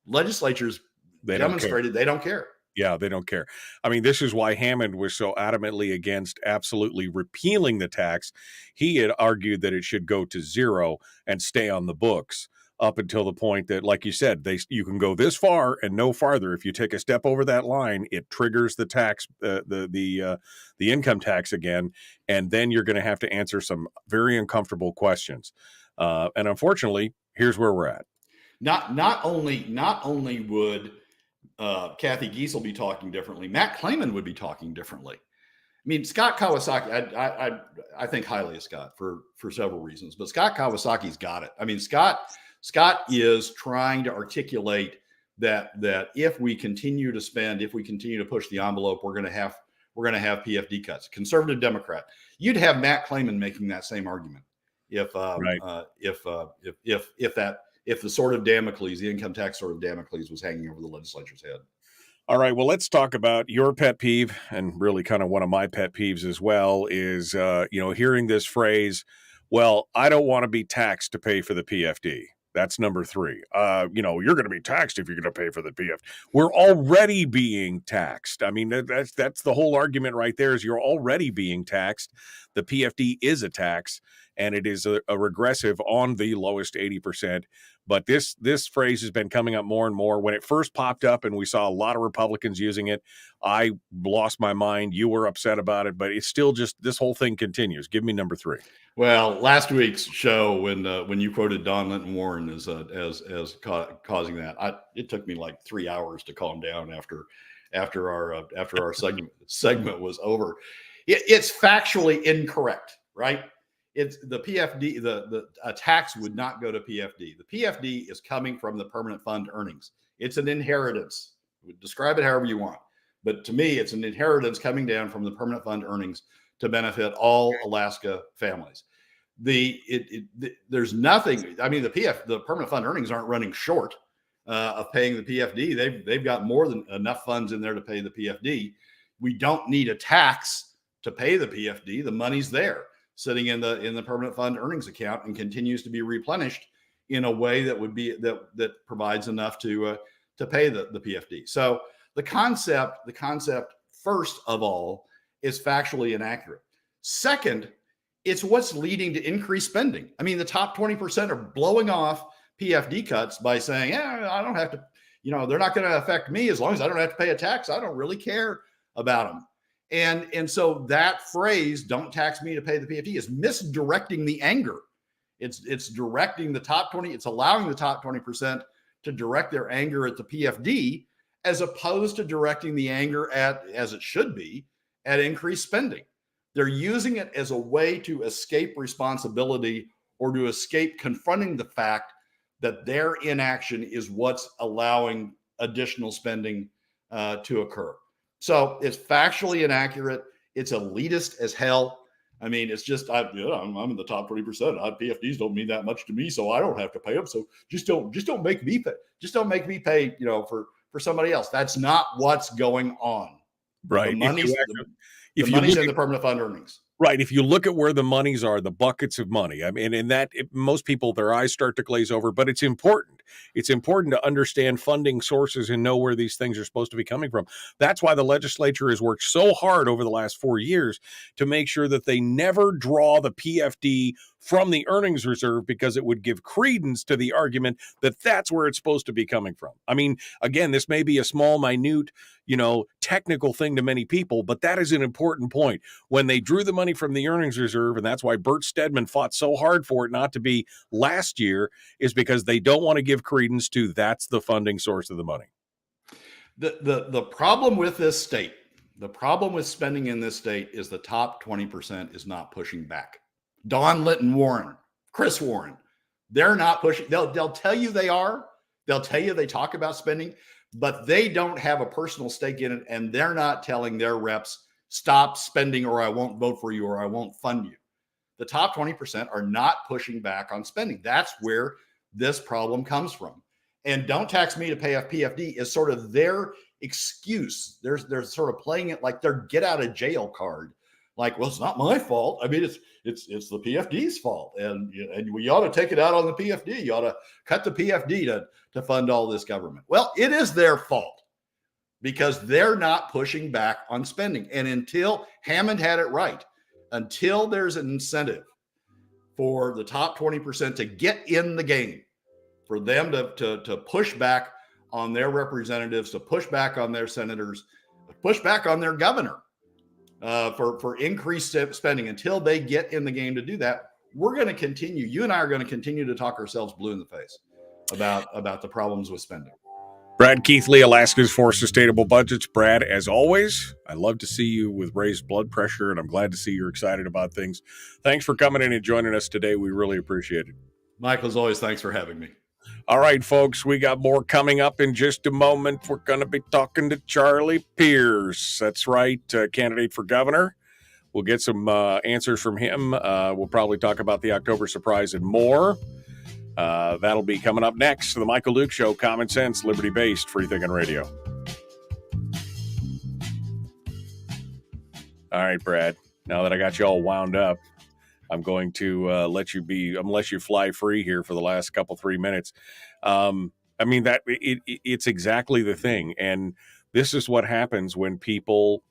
legislatures demonstrated they don't care. Yeah, they don't care. I mean, this is why Hammond was so adamantly against absolutely repealing the tax. He had argued that it should go to zero and stay on the books up until the point that, like you said, you can go this far and no farther. If you take a step over that line, it triggers the tax, the income tax again, and then you're going to have to answer some very uncomfortable questions. And unfortunately, here's where we're at. Not only would Kathy Giesel be talking differently, Matt Clayman would be talking differently. I mean, Scott Kawasaki, I think highly of Scott for several reasons, but Scott Kawasaki's got it. I mean, Scott is trying to articulate that if we continue to spend, if we continue to push the envelope, we're going to have PFD cuts. Conservative Democrat, you'd have Matt Clayman making that same argument if the sword of Damocles, the income tax sword of Damocles, was hanging over the legislature's head. All right, well, let's talk about your pet peeve, and really kind of one of my pet peeves as well is, hearing this phrase, well, I don't want to be taxed to pay for the PFD. That's number 3. You're going to be taxed if you're going to pay for the PFD. We're already being taxed. I mean, that's the whole argument right there, is you're already being taxed. The PFD is a tax, and it is a regressive on the lowest 80%. But this phrase has been coming up more and more. When it first popped up and we saw a lot of Republicans using it, I lost my mind. You were upset about it, but it's still just, this whole thing continues. Give me number 3. Well, last week's show, when you quoted Don Linton Warren as causing that, it took me like 3 hours to calm down after our segment was over. It's factually incorrect, right? It's the PFD, a tax would not go to PFD. The PFD is coming from the permanent fund earnings. It's an inheritance. Describe it however you want. But to me, it's an inheritance coming down from the permanent fund earnings to benefit all Alaska families. There's nothing. I mean, the permanent fund earnings aren't running short of paying the PFD. They've got more than enough funds in there to pay the PFD. We don't need a tax to pay the PFD. The money's there, sitting in the permanent fund earnings account, and continues to be replenished in a way that provides enough to pay the PFD. So the concept, first of all, is factually inaccurate. Second, it's what's leading to increased spending. I mean, the top 20% are blowing off PFD cuts by saying, I don't have to, they're not going to affect me as long as I don't have to pay a tax. I don't really care about them. And so that phrase, don't tax me to pay the PFD, is misdirecting the anger. It's directing the top 20. It's allowing the top 20% to direct their anger at the PFD, as opposed to directing the anger at, as it should be, at increased spending. They're using it as a way to escape responsibility or to escape confronting the fact that their inaction is what's allowing additional spending to occur. So it's factually inaccurate. It's elitist as hell. I mean, it's just I'm in the top 20%. PFDs don't mean that much to me, so I don't have to pay them. So just don't make me pay. Just don't make me pay. For somebody else. That's not what's going on. Right. The money's in the permanent fund earnings. Right. If you look at where the monies are, the buckets of money, I mean, in that most people, their eyes start to glaze over, but it's important. It's important to understand funding sources and know where these things are supposed to be coming from. That's why the legislature has worked so hard over the last 4 years to make sure that they never draw the PFD from the earnings reserve, because it would give credence to the argument that that's where it's supposed to be coming from. I mean, again, this may be a small, minute, technical thing to many people, but that is an important point. When they drew the money from the earnings reserve, and that's why Bert Stedman fought so hard for it not to be last year, is because they don't want to give credence to that's the funding source of the money. The problem with this state, the problem with spending in this state is the top 20% is not pushing back. Don Litton Warren, Chris Warren, they're not pushing. They'll tell you they are. They'll tell you they talk about spending, but they don't have a personal stake in it, and they're not telling their reps, stop spending or I won't vote for you or I won't fund you. The top 20% are not pushing back on spending. That's where this problem comes from. And don't tax me to pay a PFD is sort of their excuse. They're sort of playing it like their get out of jail card. Like, well, it's not my fault. I mean, it's the PFD's fault, and we ought to take it out on the PFD. You ought to cut the PFD to fund all this government. Well, it is their fault because they're not pushing back on spending. And until Hammond had it right, until there's an incentive for the top 20% to get in the game, for them to push back on their representatives, to push back on their senators, to push back on their governor, for increased spending, until they get in the game to do that, we're going to continue. You and I are going to continue to talk ourselves blue in the face about the problems with spending. Brad Keithley, Alaskans for Sustainable Budgets. Brad, as always, I love to see you with raised blood pressure, and I'm glad to see you're excited about things. Thanks for coming in and joining us today. We really appreciate it. Michael, as always, thanks for having me. All right, folks, we got more coming up in just a moment. We're going to be talking to Charlie Pierce. That's right, candidate for governor. We'll get some answers from him. We'll probably talk about the October surprise and more. That'll be coming up next. The Michael Duke Show, common sense, liberty-based, free-thinking radio. All right, Brad, now that I got you all wound up, I'm going to let you fly free here for the last 3 minutes. I mean, it's exactly the thing. And this is what happens when people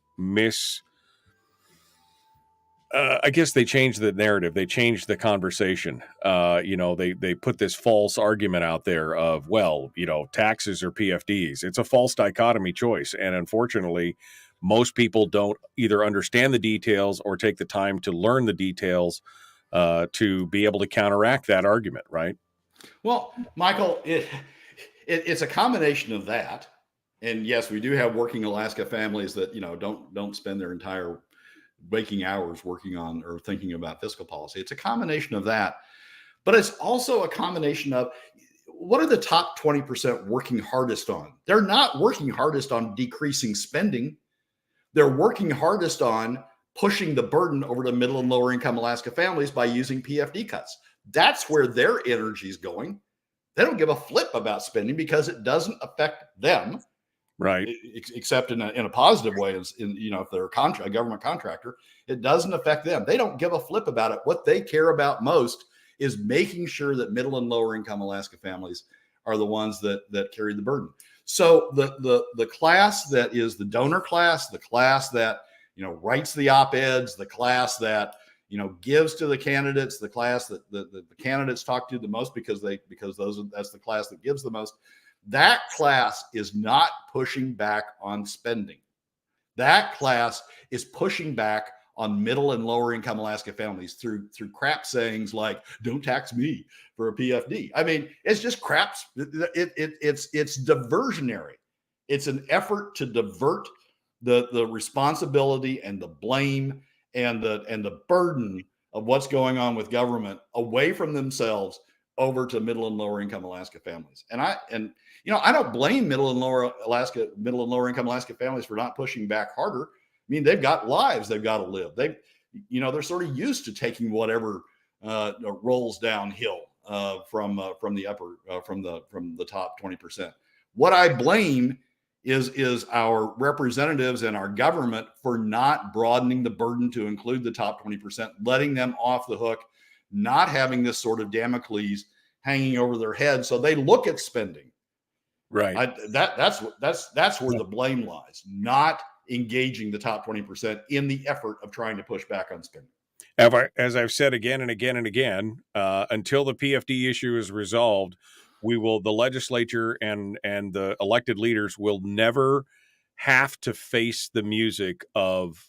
I guess they change the narrative. They change the conversation. They put this false argument out there of, taxes or PFDs. It's a false dichotomy choice. And unfortunately, most people don't either understand the details or take the time to learn the details to be able to counteract that argument, right? Well, Michael, it's a combination of that. And yes, we do have working Alaska families that, don't spend their entire waking hours working on or thinking about fiscal policy. It's a combination of that. But it's also a combination of, what are the top 20% working hardest on? They're not working hardest on decreasing spending. They're working hardest on pushing the burden over to middle and lower income Alaska families by using PFD cuts. That's where their energy is going. They don't give a flip about spending because it doesn't affect them, right? Except in a positive way. If they're a government contractor, it doesn't affect them. They don't give a flip about it. What they care about most is making sure that middle and lower income Alaska families are the ones that carry the burden. So the class that is the donor class, the class that writes the op-eds, the class that gives to the candidates, the class that the candidates talk to the most because that's the class that gives the most. That class is not pushing back on spending. That class is pushing back on middle and lower income Alaska families through crap sayings like, don't tax me for a PFD. I mean, it's just crap. It's diversionary. It's an effort to divert the responsibility and the blame and the burden of what's going on with government away from themselves over to middle and lower income Alaska families. And I don't blame middle and lower income Alaska families for not pushing back harder. I mean, they've got lives they've got to live. They're sort of used to taking whatever rolls downhill from the top 20%. What I blame is our representatives and our government for not broadening the burden to include the top 20%, letting them off the hook, not having this sort of Damocles hanging over their head, so they look at spending. Right. That's where the blame lies, not engaging the top 20% in the effort of trying to push back on spending. As I've said again and again and again, until the PFD issue is resolved, the legislature and the elected leaders will never have to face the music of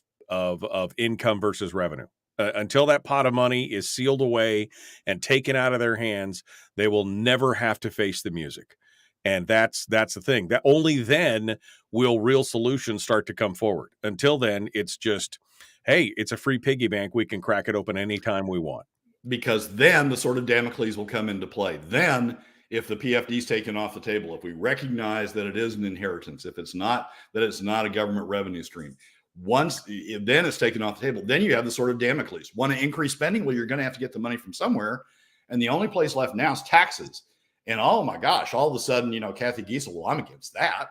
income versus revenue. Until that pot of money is sealed away and taken out of their hands, they will never have to face the music. And that's the thing. That only then will real solutions start to come forward. Until then, it's just, hey, it's a free piggy bank. We can crack it open anytime we want. Because then the sort of Damocles will come into play. Then, if the PFD is taken off the table, if we recognize that it is an inheritance, if it's not a government revenue stream, then it's taken off the table. Then you have the sort of Damocles. Want to increase spending? Well, you're going to have to get the money from somewhere. And the only place left now is taxes. And oh my gosh, all of a sudden, Kathy Giesel, well, I'm against that.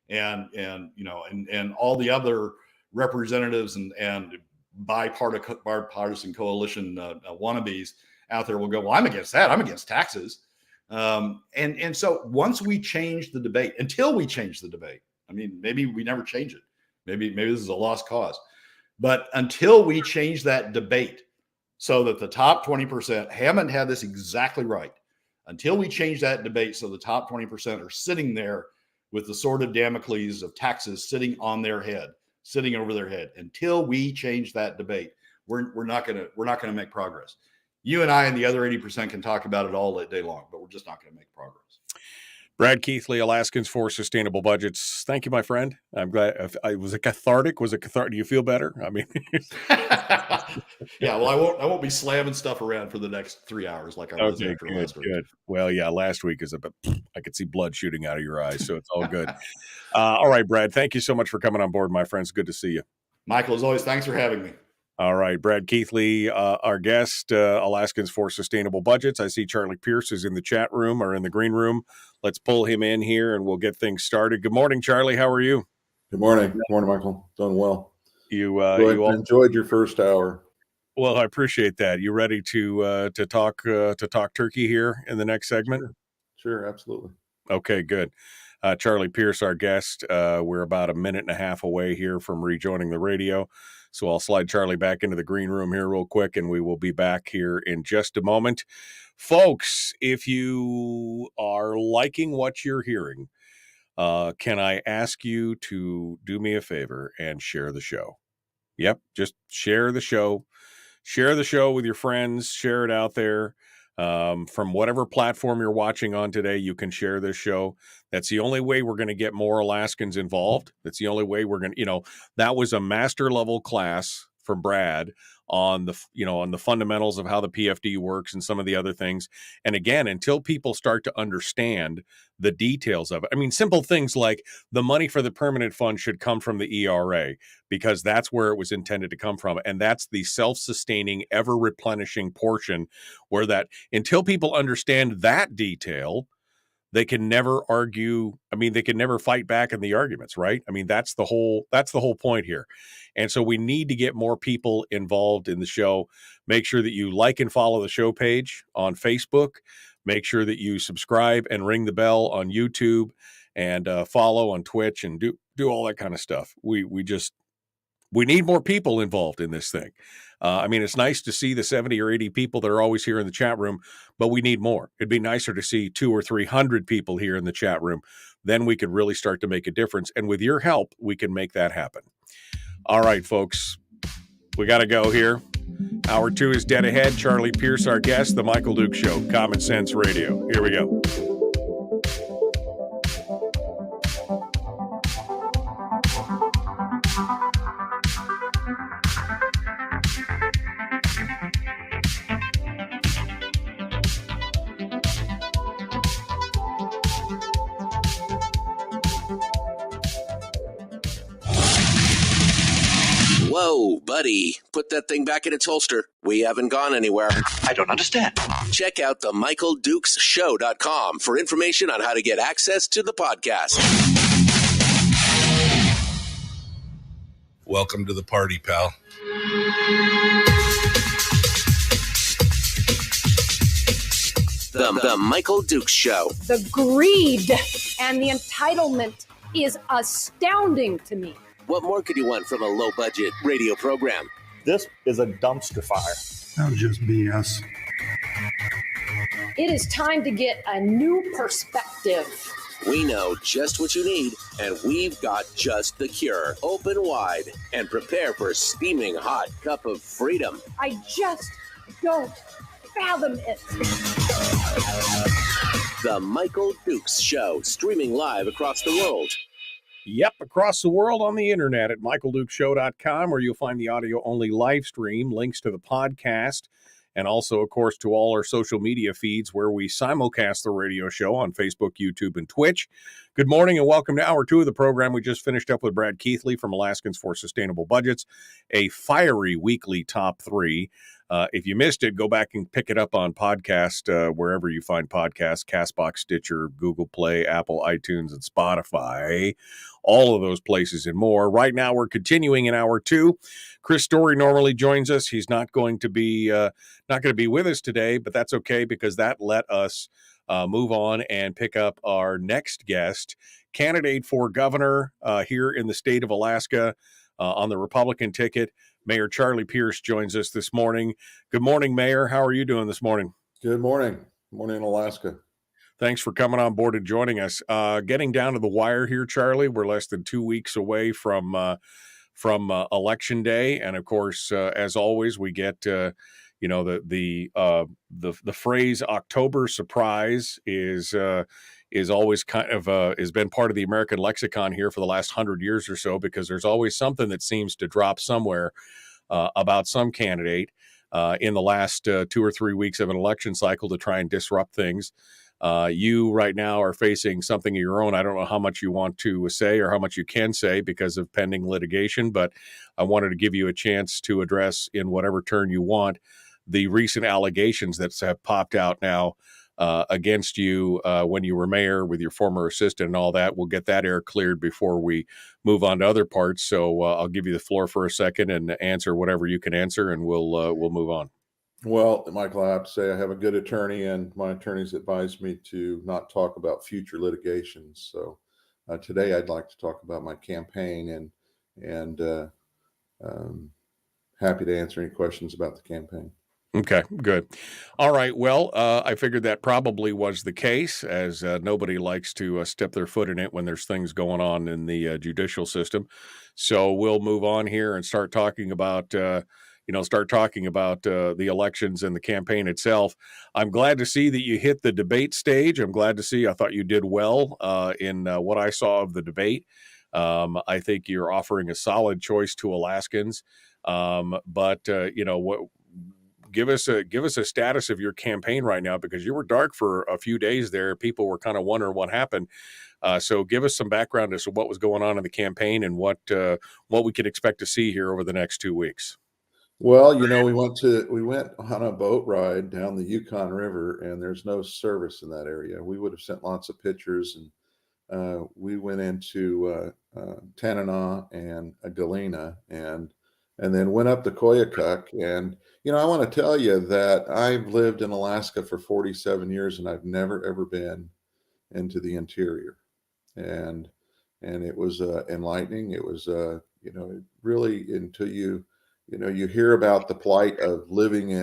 And all the other representatives and bipartisan coalition wannabes out there will go, well, I'm against that. I'm against taxes. And so once we change the debate, until we change the debate, I mean, maybe we never change it. Maybe this is a lost cause. But until we change that debate so that the top 20% haven't had this exactly right, until we change that debate so the top 20% are sitting there with the sword of Damocles of taxes sitting over their head, until we change that debate, we're not gonna make progress. You and I and the other 80% can talk about it all day long, but we're just not going to make progress. Brad Keithley, Alaskans for Sustainable Budgets. Thank you, my friend. I'm glad. Was it cathartic? Do you feel better? I mean, yeah. Well, I won't be slamming stuff around for the next 3 hours like I was after last week. Good. Well, yeah, last week is I could see blood shooting out of your eyes, so it's all good. All right, Brad. Thank you so much for coming on board, my friends. Good to see you, Michael. As always, thanks for having me. All right, Brad Keithley, our guest, Alaskans for Sustainable Budgets. I see Charlie Pierce is in the chat room or in the green room. Let's pull him in here and we'll get things started. Good morning, Charlie. How are you? Good morning. Good morning, Michael. Doing well. You enjoyed your first hour. Well, I appreciate that. You ready to talk turkey here in the next segment? Sure, absolutely. Okay, good. Charlie Pierce, our guest. We're about a minute and a half away here from rejoining the radio. So I'll slide Charlie back into the green room here real quick, and we will be back here in just a moment. Folks, if you are liking what you're hearing, can I ask you to do me a favor and share the show? Yep, just share the show. Share the show with your friends. Share it out there. From whatever platform you're watching on today, you can share this show. That's the only way we're going to get more Alaskans involved. That's the only way we're going to, that was a master level class from Brad on the fundamentals of how the PFD works and some of the other things. And again, until people start to understand the details of it, I mean, simple things like the money for the permanent fund should come from the ERA because that's where it was intended to come from. And that's the self-sustaining, ever replenishing portion where that until people understand that detail, they can never argue. I mean, they can never fight back in the arguments, right? I mean, that's the whole point here. And so we need to get more people involved in the show. Make sure that you like and follow the show page on Facebook. Make sure that you subscribe and ring the bell on YouTube and follow on Twitch and do all that kind of stuff. We need more people involved in this thing. I mean, it's nice to see the 70 or 80 people that are always here in the chat room, but we need more. It'd be nicer to see 200 or 300 people here in the chat room. Then we could really start to make a difference. And with your help, we can make that happen. All right, folks, we got to go here. Hour 2 is dead ahead. Charlie Pierce, our guest, The Michael Duke Show, Common Sense Radio. Here we go. Buddy, put that thing back in its holster. We haven't gone anywhere. I don't understand. Check out the MichaelDukesShow.com for information on how to get access to the podcast. Welcome to the party, pal. The Michael Dukes Show. The greed and the entitlement is astounding to me. What more could you want from a low-budget radio program? This is a dumpster fire. That was just BS. It is time to get a new perspective. We know just what you need, and we've got just the cure. Open wide and prepare for a steaming hot cup of freedom. I just don't fathom it. The Michael Dukes Show, streaming live across the world. Yep, across the world on the internet at michaeldukeshow.com, where you'll find the audio-only live stream, links to the podcast, and also, of course, to all our social media feeds where we simulcast the radio show on Facebook, YouTube, and Twitch. Good morning and welcome to Hour 2 of the program. We just finished up with Brad Keithley from Alaskans for Sustainable Budgets, a fiery weekly top 3. If you missed it, go back and pick it up on podcast, wherever you find podcasts, CastBox, Stitcher, Google Play, Apple, iTunes, and Spotify, all of those places and more. Right now, we're continuing in Hour 2. Chris Story normally joins us. He's not going to be with us today, but that's okay because that let us move on and pick up our next guest, candidate for governor here in the state of Alaska on the Republican ticket. Mayor Charlie Pierce joins us this morning. Good morning, Mayor. How are you doing this morning? Good morning. Good morning in Alaska. Thanks for coming on board and joining us. Getting down to the wire here, Charlie. We're less than 2 weeks away from Election Day, and of course, as always, we get the phrase "October surprise" is always kind of has been part of the American lexicon here for the last 100 years or so, because there's always something that seems to drop somewhere about some candidate in the last 2 or 3 weeks of an election cycle to try and disrupt things. You right now are facing something of your own. I don't know how much you want to say or how much you can say because of pending litigation, but I wanted to give you a chance to address in whatever turn you want the recent allegations that have popped out now against you when you were mayor with your former assistant and all that. We'll get that air cleared before we move on to other parts. So I'll give you the floor for a second and answer whatever you can answer, and we'll move on. Well, Michael, I have to say I have a good attorney, and my attorneys advised me to not talk about future litigations. So today I'd like to talk about my campaign and happy to answer any questions about the campaign. Okay, good. All right. Well, I figured that probably was the case, as nobody likes to step their foot in it when there's things going on in the judicial system. So we'll move on here and start talking about the elections and the campaign itself. I'm glad to see that you hit the debate stage. I thought you did well in what I saw of the debate. I think you're offering a solid choice to Alaskans. Give us a status of your campaign right now, because you were dark for a few days there. People were kind of wondering what happened. So give us some background as to what was going on in the campaign and what we can expect to see here over the next 2 weeks. Well, we went on a boat ride down the Yukon River, and there's no service in that area. We would have sent lots of pictures, and we went into Tanana and Galena, and then went up the Koyukuk. And I want to tell you that I've lived in Alaska for 47 years, and I've never ever been into the interior, and it was enlightening. It was really, until you hear about the plight of living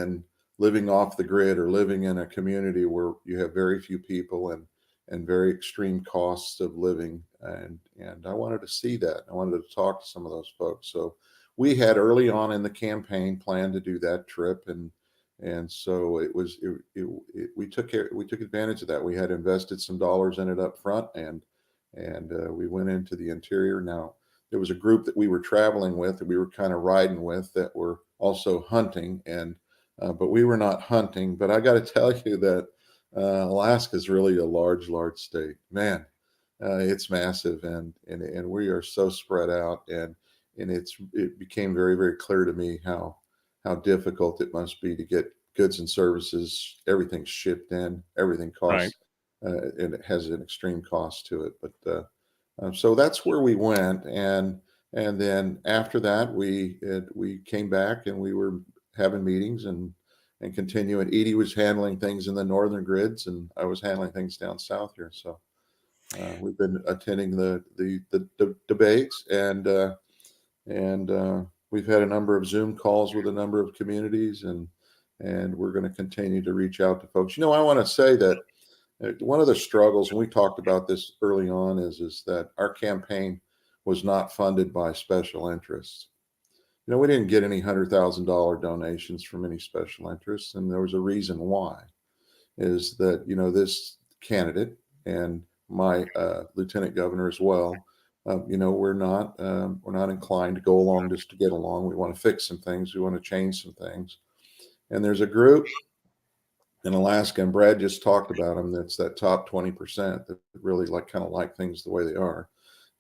off the grid or living in a community where you have very few people and very extreme costs of living. And I wanted to see that. I wanted to talk to some of those folks. So we had early on in the campaign planned to do that trip. And so we took advantage of that. We had invested some dollars in it up front, and we went into the interior. Now, there was a group that we were traveling with, that we were kind of riding with, that were also hunting, but we were not hunting. But I got to tell you that Alaska is really a large state. Man, it's massive, and we are so spread out. And it became very, very clear to me how difficult it must be to get goods and services, everything shipped in, everything costs, and it has an extreme cost to it. But so that's where we went, and then after that we came back and we were having meetings and continuing. Edie was handling things in the northern grids, and I was handling things down south here. So we've been attending the debates, and we've had a number of Zoom calls with a number of communities, and we're going to continue to reach out to folks. I want to say that one of the struggles, and we talked about this early on, is that our campaign was not funded by special interests. We didn't get any $100,000 donations from any special interests, and there was a reason why. Is that this candidate and my lieutenant governor as well, we're not inclined to go along just to get along. We want to fix some things. We want to change some things. And there's a group in Alaska, and Brad just talked about them. That's that top 20% that really like things the way they are.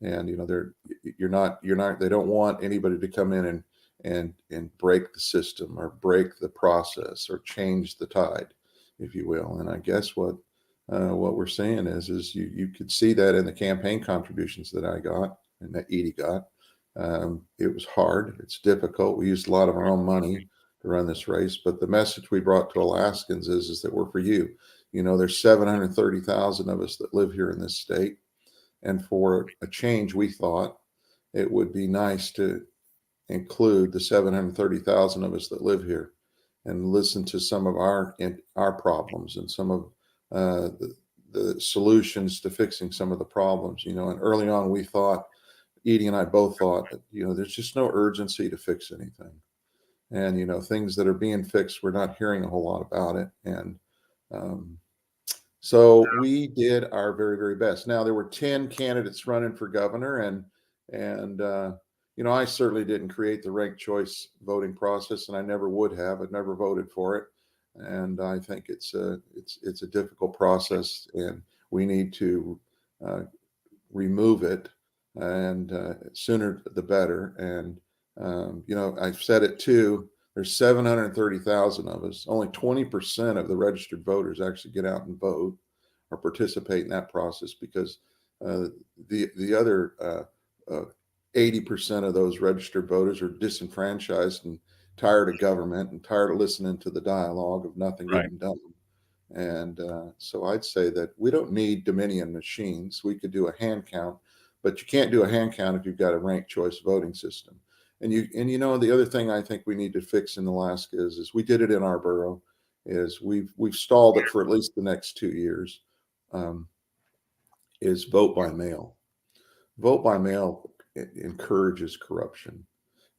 And they don't want anybody to come in and break the system or break the process or change the tide, if you will. And I guess what we're saying is you could see that in the campaign contributions that I got and that Edie got. It was hard. It's difficult. We used a lot of our own money to run this race, but the message we brought to Alaskans is that we're for you. There's 730,000 of us that live here in this state, and for a change, we thought it would be nice to include the 730,000 of us that live here and listen to some of our problems and some of the solutions to fixing some of the problems. And early on we thought, Edie and I both thought that, there's just no urgency to fix anything. And, things that are being fixed, we're not hearing a whole lot about it. And so we did our very, very best. Now, there were 10 candidates running for governor, and I certainly didn't create the ranked choice voting process, and I never would have. I'd never voted for it. And I think it's a difficult process, and we need to remove it, and sooner the better. And I've said it too. There's 730,000 of us. Only 20% of the registered voters actually get out and vote or participate in that process, because the other 80% of those registered voters are disenfranchised and tired of government and tired of listening to the dialogue of nothing getting done. And so I'd say that we don't need Dominion machines. We could do a hand count, but you can't do a hand count if you've got a ranked choice voting system. And the other thing I think we need to fix in Alaska is we did it in our borough, is we've stalled it for at least the next 2 years, is vote by mail. Vote by mail encourages corruption.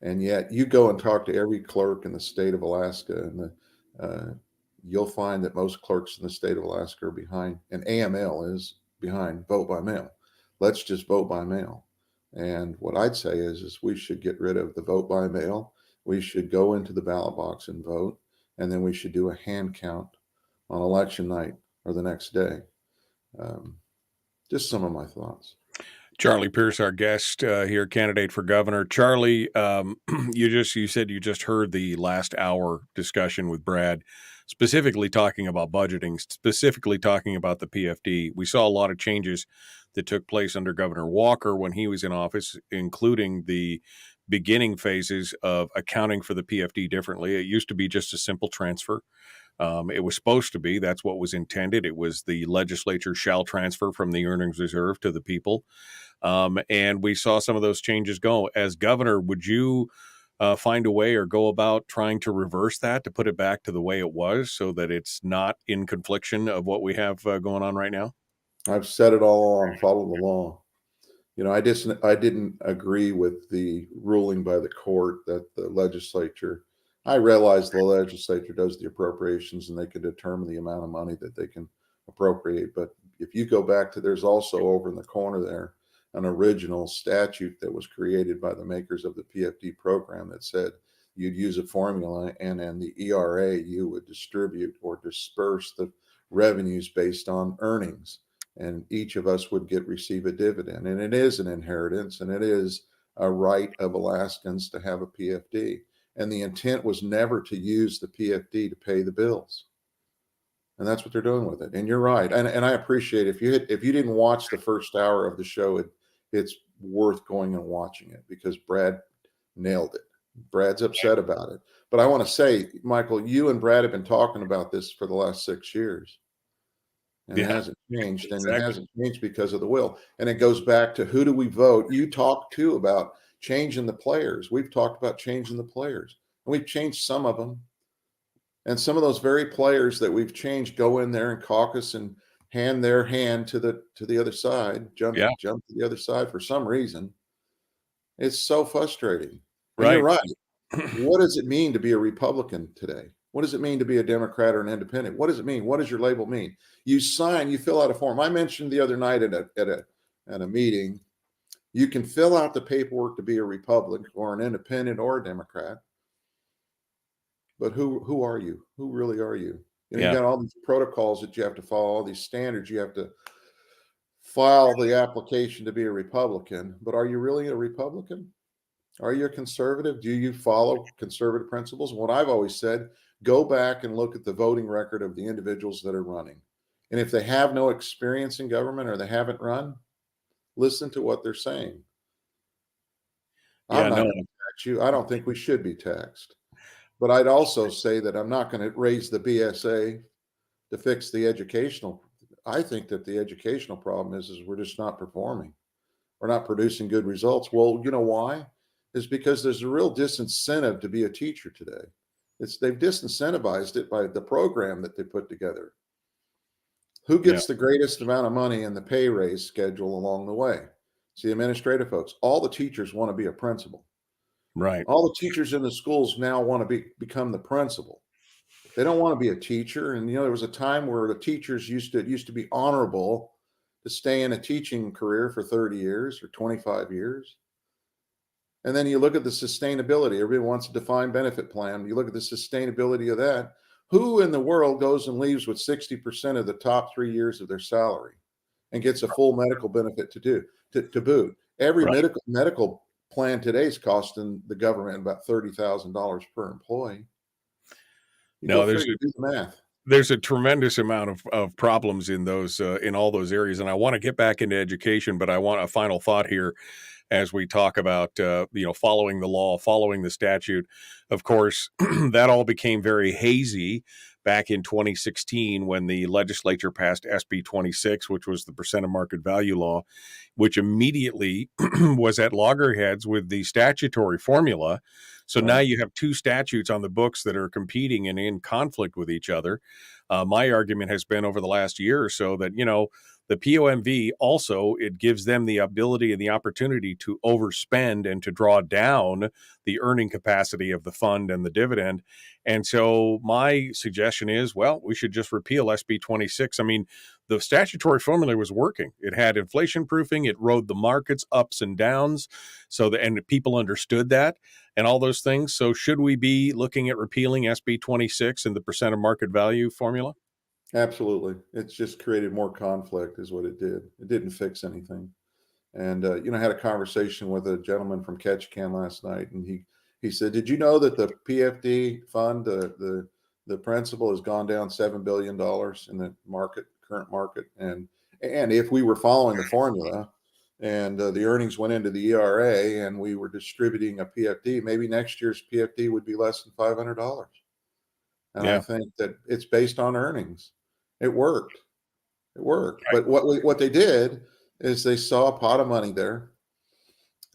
And yet you go and talk to every clerk in the state of Alaska, and you'll find that most clerks in the state of Alaska are behind, and AML is behind vote by mail. Let's just vote by mail. And what I'd say is we should get rid of the vote by mail. We should go into the ballot box and vote, and then we should do a hand count on election night or the next day. Just some of my thoughts. Charlie Pierce, our guest here, candidate for governor. Charlie, you said you just heard the last hour discussion with Brad, specifically talking about budgeting, specifically talking about the PFD. We saw a lot of changes that took place under Governor Walker when he was in office, including the beginning phases of accounting for the PFD differently. It used to be just a simple transfer. It was supposed to be. That's what was intended. It was the legislature shall transfer from the earnings reserve to the people. And we saw some of those changes go. As governor, would you find a way or go about trying to reverse that, to put it back to the way it was, so that it's not in confliction of what we have going on right now? I've said it all along, follow the law. I didn't agree with the ruling by the court that the legislature, I realize the legislature does the appropriations and they can determine the amount of money that they can appropriate. But if you go back to, there's also over in the corner there, an original statute that was created by the makers of the PFD program that said you'd use a formula, and in the ERA, you would distribute or disperse the revenues based on earnings. And each of us would receive a dividend. And it is an inheritance, and it is right of Alaskans to have a PFD. And the intent was never to use the PFD to pay the bills. And that's what they're doing with it. And you're right. And I appreciate if you didn't watch the first hour of the show, it's worth going and watching it because Brad nailed it. Brad's upset about it. But I want to say, Michael, you and Brad have been talking about this for the last 6 years. And it hasn't changed. And it hasn't changed because of the will. And it goes back to who do we vote? You talked too about changing the players. We've talked about changing the players. And we've changed some of them. And some of those very players that we've changed go in there and caucus and hand their hand to the other side, jump to the other side for some reason. It's so frustrating. And you're right. What does it mean to be a Republican today? What does it mean to be a Democrat or an independent? What does it mean? What does your label mean? You sign, you fill out a form. I mentioned the other night at a meeting, you can fill out the paperwork to be a Republican or an independent or a Democrat. But who are you? Who really are you? You got all these protocols that you have to follow, all these standards. You have to file the application to be a Republican. But are you really a Republican? Are you a conservative? Do you follow conservative principles? What I've always said, go back and look at the voting record of the individuals that are running. And if they have no experience in government or they haven't run, listen to what they're saying. I'm not going to tax you. I don't think we should be taxed. But I'd also say that I'm not going to raise the BSA to fix the educational. I think that the educational problem is we're just not performing. We're not producing good results. Well, you know why? It's because there's a real disincentive to be a teacher today. They've disincentivized it by the program that they put together. Who gets the greatest amount of money in the pay raise schedule along the way? It's the administrative folks. All the teachers want to be a principal. Right. All the teachers in the schools now want to become the principal. They don't want to be a teacher. And, there was a time where the teachers used to be honorable to stay in a teaching career for 30 years or 25 years. And then you look at the sustainability. Everybody wants a defined benefit plan. You look at the sustainability of that. Who in the world goes and leaves with 60% of the top 3 years of their salary and gets a full medical benefit to boot? Every medical plan today is costing the government about $30,000 per employee. There's a tremendous amount of problems in those in all those areas, and I want to get back into education, but I want a final thought here as we talk about following the law, following the statute. Of course, that all became very hazy back in 2016 when the legislature passed SB 26, which was the percent of market value law, which immediately was at loggerheads with the statutory formula. So now you have two statutes on the books that are competing and in conflict with each other. My argument has been over the last year or so that, the POMV also, it gives them the ability and the opportunity to overspend and to draw down the earning capacity of the fund and the dividend. And so my suggestion is, we should just repeal SB 26. I mean, the statutory formula was working. It had inflation proofing. It rode the markets ups and downs. And people understood that and all those things. So should we be looking at repealing SB 26 and the percent of market value formula? Absolutely. It's just created more conflict is what it did. It didn't fix anything. And, I had a conversation with a gentleman from Ketchikan last night, and he said, did you know that the PFD fund, the principal has gone down $7 billion in the current market? And if we were following the formula and the earnings went into the ERA and we were distributing a PFD, maybe next year's PFD would be less than $500. And I think that it's based on earnings. It worked. Right. But what they did is they saw a pot of money there.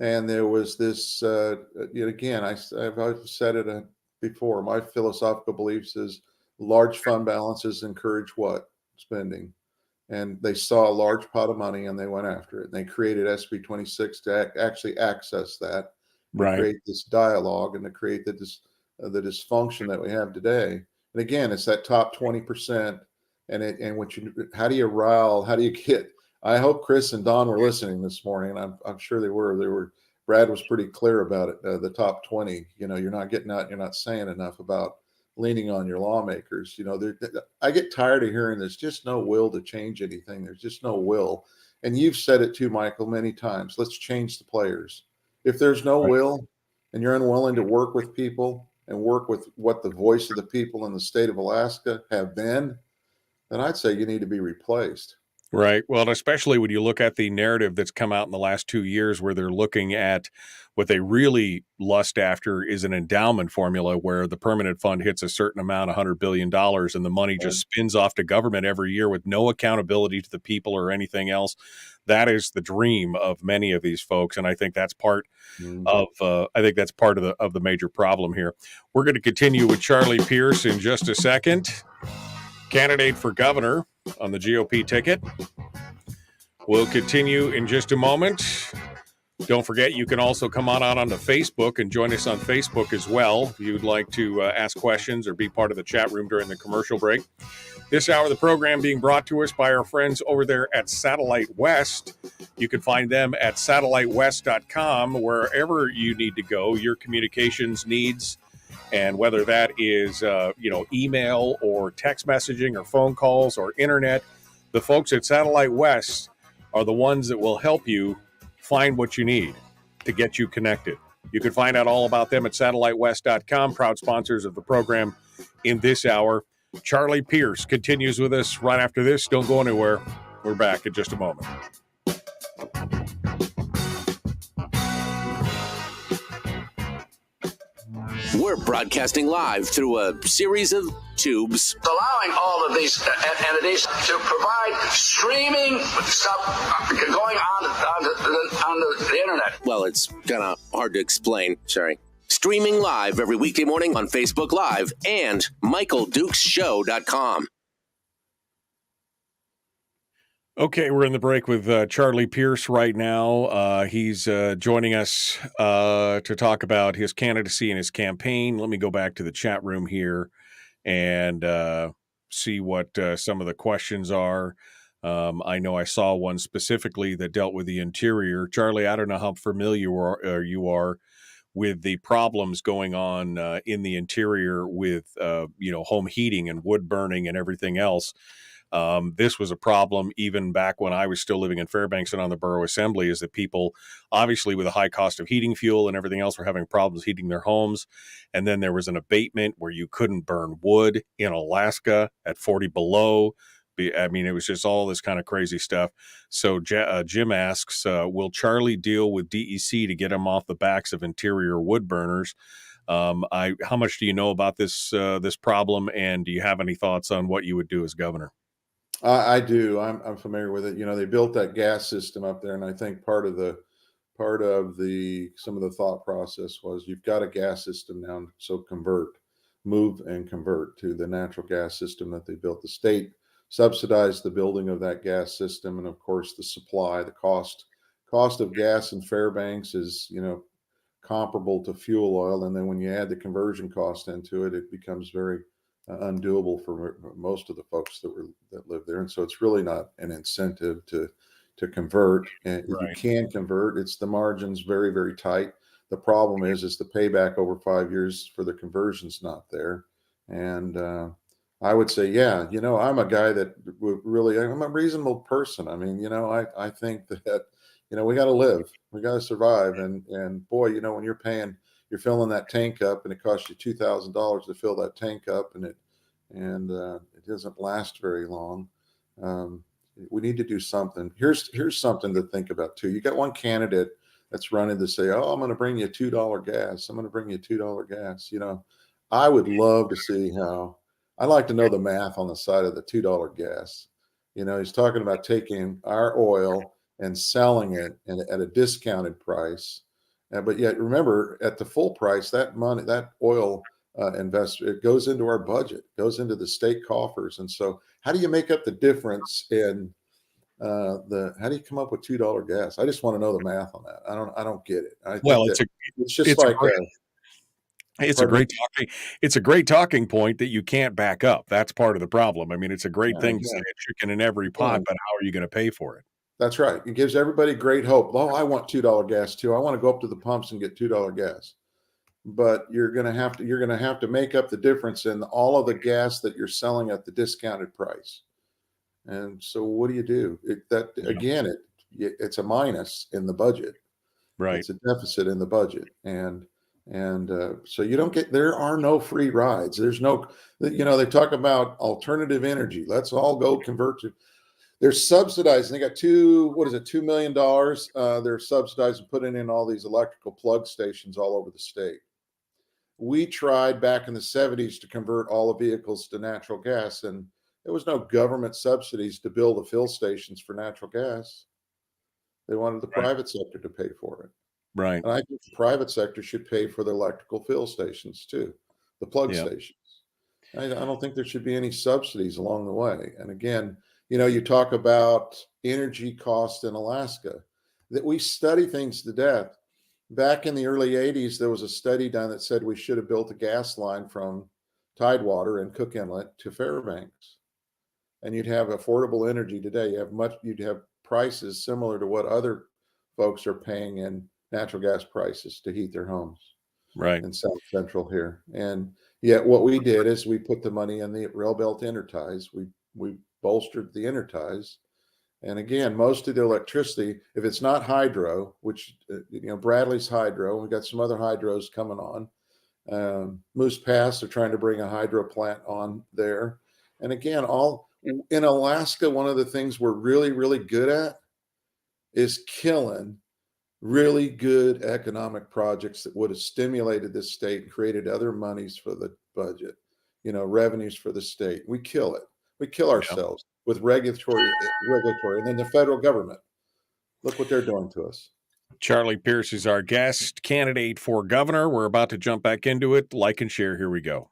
And there was this, again, I've said it before, my philosophical beliefs is large fund balances encourage what? Spending. And they saw a large pot of money and they went after it. And they created SB 26 to actually access that, create this dialogue and to create the dysfunction that we have today. And again, it's that top 20%. How do you get? I hope Chris and Don were listening this morning, and I'm sure they were. Brad was pretty clear about it. The top 20. You're not getting out. You're not saying enough about leaning on your lawmakers. I get tired of hearing there's just no will to change anything. There's just no will. And you've said it too, Michael, many times. Let's change the players. If there's no will and you're unwilling to work with people and work with what the voice of the people in the state of Alaska have been, then I'd say you need to be replaced. Right. Well, especially when you look at the narrative that's come out in the last 2 years where they're looking at what they really lust after is an endowment formula where the permanent fund hits a certain amount, $100 billion, and the money just spins off to government every year with no accountability to the people or anything else. That is the dream of many of these folks. And I think that's part of the major problem here. We're going to continue with Charlie Pierce in just a second. Candidate for governor on the GOP ticket. We'll continue in just a moment. Don't forget, you can also come on out onto Facebook and join us on Facebook as well if you'd like to ask questions or be part of the chat room during the commercial break. This hour of the program being brought to us by our friends over there at Satellite West. You can find them at satellitewest.com, wherever you need to go, your communications needs. And whether that is, email or text messaging or phone calls or internet, the folks at Satellite West are the ones that will help you find what you need to get you connected. You can find out all about them at satellitewest.com, proud sponsors of the program in this hour. Charlie Pierce continues with us right after this. Don't go anywhere. We're back in just a moment. We're broadcasting live through a series of tubes, allowing all of these entities to provide streaming stuff going on the internet. Well, it's kind of hard to explain. Sorry. Streaming live every weekday morning on Facebook Live and MichaelDukesShow.com. Okay, we're in the break with Charlie Pierce right now. He's joining us to talk about his candidacy and his campaign. Let me go back to the chat room here and see what some of the questions are. I know I saw one specifically that dealt with the interior. Charlie, I don't know how familiar you are with the problems going on in the interior with home heating and wood burning and everything else. This was a problem even back when I was still living in Fairbanks and on the borough assembly, is that people, obviously with a high cost of heating fuel and everything else, were having problems heating their homes. And then there was an abatement where you couldn't burn wood in Alaska at 40 below. I mean, it was just all this kind of crazy stuff. So Jim asks, will Charlie deal with DEC to get him off the backs of interior wood burners? How much do you know about this problem, and do you have any thoughts on what you would do as governor? I do. I'm familiar with it. They built that gas system up there, and I think part of some of the thought process was you've got a gas system now, so move and convert to the natural gas system that they built. The state subsidized the building of that gas system, and of course the supply, the cost of gas in Fairbanks is comparable to fuel oil, and then when you add the conversion cost into it, it becomes very undoable for most of the folks that live there. And so it's really not an incentive to convert. And if you can convert, it's the margins very, very tight. The problem is the payback over 5 years for the conversion's not there. And I would say, I'm a guy that I'm a reasonable person. I mean, I think that, we got to live, we got to survive. And boy, when you're filling that tank up and it costs you $2,000 to fill that tank up, and it doesn't last very long. We need to do something. Here's something to think about too. You got one candidate that's running to say, "Oh, I'm going to bring you $2 gas. I'm going to bring you $2 gas." I would love to see how. I'd like to know the math on the side of the $2 gas. He's talking about taking our oil and selling it at a discounted price. But yet, remember, at the full price, that money, that oil investor, it goes into our budget, goes into the state coffers. And so, how do you make up the difference in how do you come up with $2 gas? I just want to know the math on that. I don't get it. It's a great talking point that you can't back up. That's part of the problem. I mean, it's a great thing to say a chicken in every pot, but how are you going to pay for it? That's right. It gives everybody great hope. Oh, I want $2 gas too. I want to go up to the pumps and get $2 gas. But you're going to have to make up the difference in all of the gas that you're selling at the discounted price. And so what do you do? It's a minus in the budget. Right. It's a deficit in the budget. And so you don't get, there are no free rides. There's no, they talk about alternative energy. Let's all go convert to, they're subsidizing. They got $2 million. They're subsidizing putting in all these electrical plug stations all over the state. We tried back in the 70s to convert all the vehicles to natural gas, and there was no government subsidies to build the fill stations for natural gas. They wanted the private sector to pay for it. Right. And I think the private sector should pay for the electrical fill stations too, the plug stations. I don't think there should be any subsidies along the way. And again, you talk about energy cost in Alaska, that we study things to death. Back in the early 80s, there was a study done that said we should have built a gas line from Tidewater and Cook Inlet to Fairbanks. And you'd have affordable energy today. You'd have prices similar to what other folks are paying in natural gas prices to heat their homes. Right. In South Central here. And yet what we did is we put the money in the rail belt enterprise. We bolstered the enterprise. And again, most of the electricity, if it's not hydro, which, Bradley's hydro, we've got some other hydros coming on. Moose Pass, they're trying to bring a hydro plant on there. And again, in Alaska, one of the things we're really, really good at is killing really good economic projects that would have stimulated this state and created other monies for the budget, revenues for the state. We kill it. We kill ourselves with regulatory, and then the federal government. Look what they're doing to us. Charlie Pierce is our guest candidate for governor. We're about to jump back into it. Like and share. Here we go.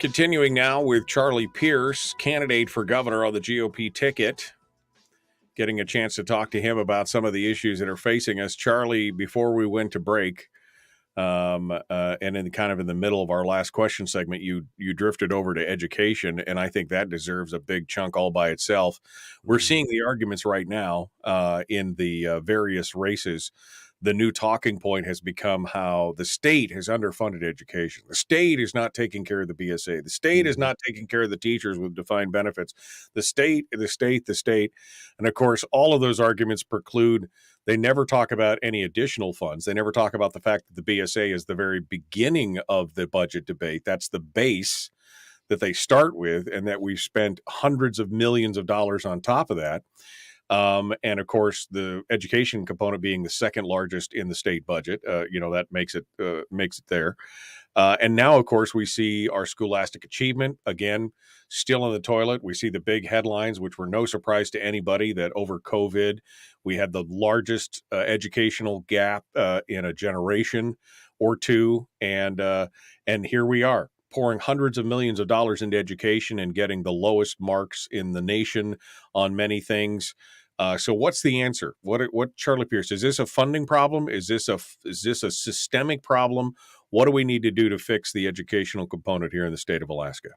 Continuing now with Charlie Pierce, candidate for governor on the GOP ticket. Getting a chance to talk to him about some of the issues that are facing us. Charlie, before we went to break, and in the middle of our last question segment, you drifted over to education, and I think that deserves a big chunk all by itself. We're seeing the arguments right now in the various races. The new talking point has become how the state has underfunded education. The state is not taking care of the BSA. The state is not taking care of the teachers with defined benefits. The state. And of course, all of those arguments preclude, they never talk about any additional funds. They never talk about the fact that the BSA is the very beginning of the budget debate. That's the base that they start with, and that we've spent hundreds of millions of dollars on top of that. And of course, the education component being the second largest in the state budget, that makes it there. And now, of course, we see our scholastic achievement, again, still in the toilet. We see the big headlines, which were no surprise to anybody, that over COVID, we had the largest educational gap in a generation or two. And here we are, pouring hundreds of millions of dollars into education and getting the lowest marks in the nation on many things. So what's the answer? What Charlie Pierce, is this a funding problem? Is this a systemic problem? What do we need to do to fix the educational component here in the state of Alaska?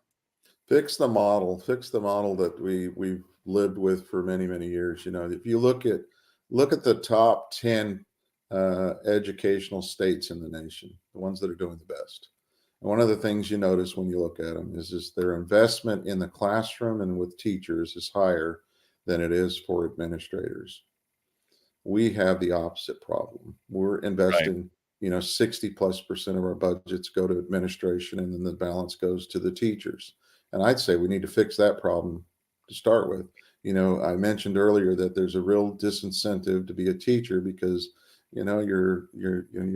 Fix the model that we've lived with for many, many years. If you look at the top 10 educational states in the nation, the ones that are doing the best. And one of the things you notice when you look at them is their investment in the classroom and with teachers is higher than it is for administrators. We have the opposite problem. We're investing, 60+% of our budgets go to administration, and then the balance goes to the teachers. And I'd say we need to fix that problem to start with. I mentioned earlier that there's a real disincentive to be a teacher because you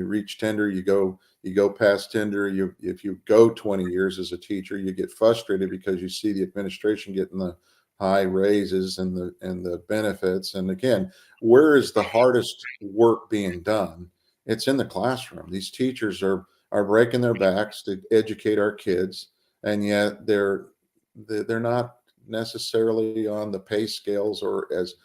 reach tender, you go past tender. If you go 20 years as a teacher, you get frustrated because you see the administration getting the high raises and the benefits. And again, where is the hardest work being done? It's in the classroom. These teachers are breaking their backs to educate our kids, and yet they're not necessarily on the pay scales or as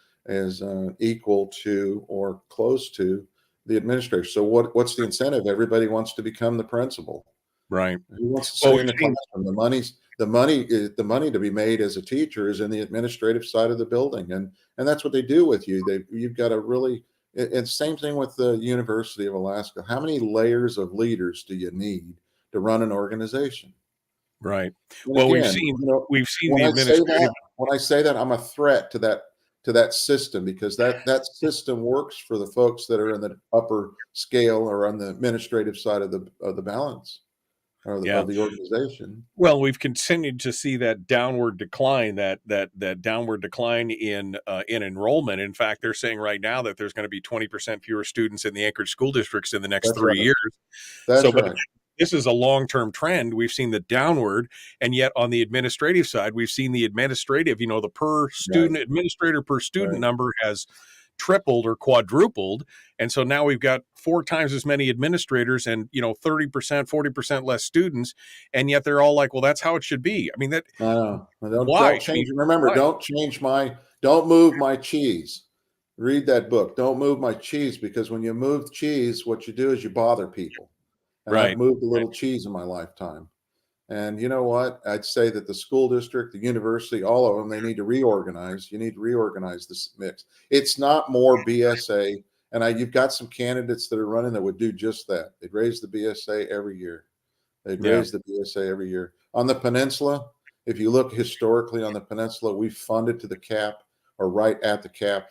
equal to or close to the administrator. So what's the incentive? Everybody wants to become the principal. Right. Who wants to stay in the classroom? The money to be made as a teacher is in the administrative side of the building, and that's what they do with you. You've got to really. And same thing with the University of Alaska. How many layers of leaders do you need to run an organization? Right. And Well, again, we've seen when the administrative. when I say that, I'm a threat to that system, because that system works for the folks that are in the upper scale or on the administrative side of the balance of the organization. Well, we've continued to see that downward decline, that downward decline in enrollment. In fact, they're saying right now that there's going to be 20% fewer students in the Anchorage school districts in the next That's 3 right. years. That's But right. this is a long-term trend. We've seen the downward, and yet on the administrative side, we've seen the administrative, the per student administrator per student number has tripled or quadrupled. And so now we've got 4 times as many administrators and, 30%, 40% less students. And yet they're all like, well, that's how it should be. I mean, Don't change. Remember, why? Don't move my cheese. Read that book. Don't move my cheese, because when you move cheese, what you do is you bother people. And I've moved a little cheese in my lifetime. And you know what? I'd say that the school district, the university, all of them, they need to reorganize. You need to reorganize this mix. It's not more BSA. And you've got some candidates that are running that would do just that. They'd raise the BSA every year. Raise the BSA every year. On the peninsula, if you look historically on the peninsula, we funded to the cap or right at the cap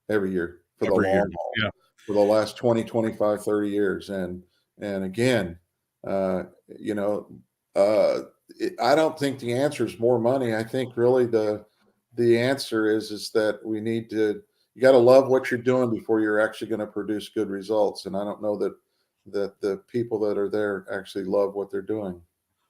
every year for the long haul. For the last 20, 25, 30 years. And again, I don't think the answer is more money. I think really the answer is that you got to love what you're doing before you're actually going to produce good results. And I don't know that the people that are there actually love what they're doing.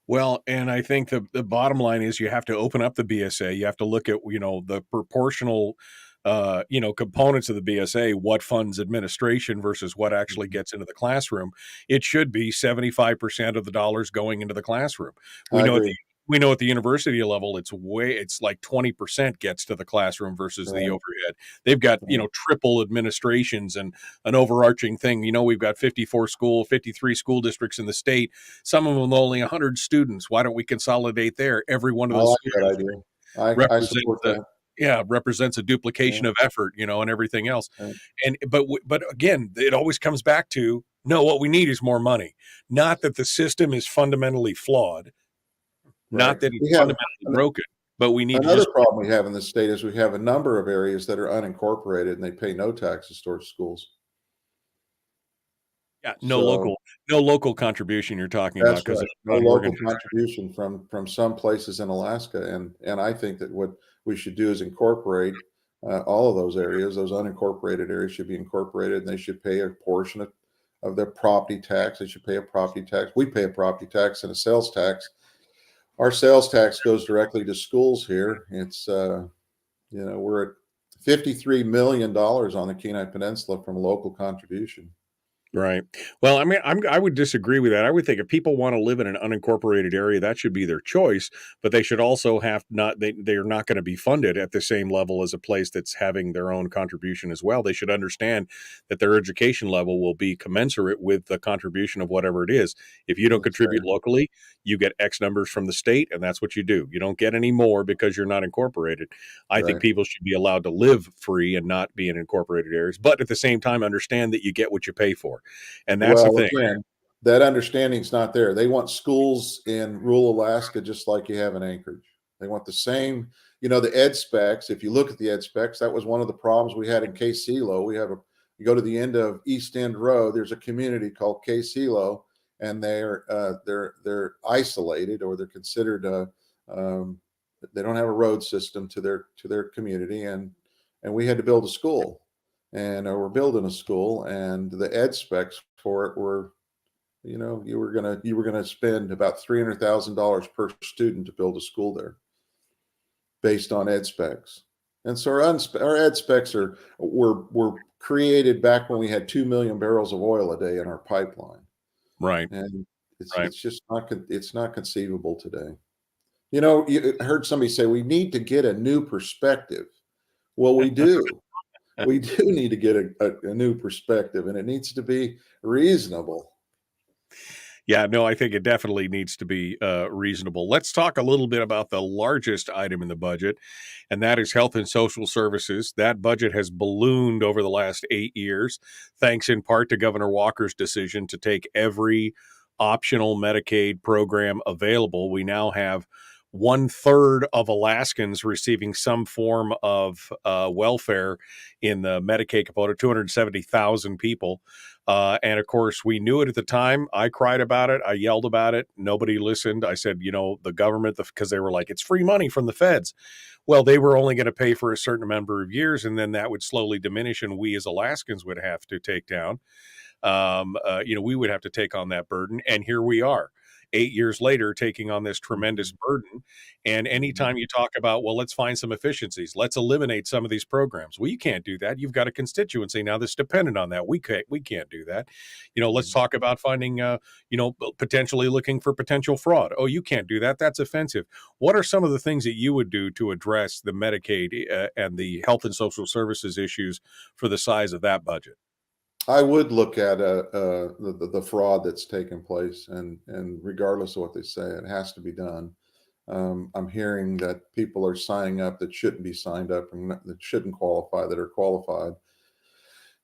Well, and I think the bottom line is you have to open up the BSA. You have to look at, the proportional components of the BSA, what funds administration versus what actually gets into the classroom. It should be 75% of the dollars going into the classroom. We know at the university level, it's like 20% gets to the classroom versus the overhead. They've got, triple administrations and an overarching thing. We've got 53 school districts in the state. Some of them only 100 students. Why don't we consolidate there? Every one of those I support that. Represents a duplication of effort, and everything else. But again, it always comes back to, no, what we need is more money. Not that the system is fundamentally flawed, not that it's fundamentally broken, but we need another problem we have in the state is we have a number of areas that are unincorporated and they pay no taxes towards schools. Yeah, no local contribution you're talking about, because no local contribution from some places in Alaska, and I think that what we should do is incorporate all of those areas. Those unincorporated areas should be incorporated, and they should pay a portion of their property tax. They should pay a property tax. We pay a property tax and a sales tax. Our sales tax goes directly to schools here. It's we're at $53 million on the Kenai Peninsula from local contribution. Right. Well, I mean, I would disagree with that. I would think if people want to live in an unincorporated area, that should be their choice, but they should also they're not going to be funded at the same level as a place that's having their own contribution as well. They should understand that their education level will be commensurate with the contribution of whatever it is. If you don't contribute locally, you get X numbers from the state, and that's what you do. You don't get any more because you're not incorporated. I think people should be allowed to live free and not be in incorporated areas, but at the same time, understand that you get what you pay for. And that's the thing. Again, that understanding's not there. They want schools in rural Alaska just like you have in Anchorage. They want the same, the ed specs. If you look at the ed specs, that was one of the problems we had in Casilo. You go to the end of East End Road, there's a community called Casilo, and they're isolated, or they're considered they don't have a road system to their community, and we had to build a school. And we're building a school, and the ed specs for it were, you were gonna spend about $300,000 per student to build a school there, based on ed specs. And so our ed specs were created back when we had 2 million barrels of oil a day in our pipeline. Right. And it's just not conceivable today. You heard somebody say we need to get a new perspective. Well, we do. We do need to get a new perspective, and it needs to be reasonable. Yeah, no, I think it definitely needs to be reasonable. Let's talk a little bit about the largest item in the budget, and that is health and social services. That budget has ballooned over the last 8 years, thanks in part to Governor Walker's decision to take every optional Medicaid program available. We now have 1/3 of Alaskans receiving some form of welfare in the Medicaid component, 270,000 people. And of course, we knew it at the time. I cried about it. I yelled about it. Nobody listened. I said, the government, because they were like, it's free money from the feds. Well, they were only going to pay for a certain number of years, and then that would slowly diminish, and we as Alaskans would have to take down. We would have to take on that burden. And here we are, 8 years later, taking on this tremendous burden. And anytime you talk about, well, let's find some efficiencies, let's eliminate some of these programs. Well, you can't do that. You've got a constituency now that's dependent on that. We can't do that. Let's talk about finding, potentially looking for potential fraud. Oh, you can't do that. That's offensive. What are some of the things that you would do to address the Medicaid and the health and social services issues for the size of that budget? I would look at the fraud that's taken place, and regardless of what they say, it has to be done. I'm hearing that people are signing up that shouldn't be signed up and that shouldn't qualify, that are qualified.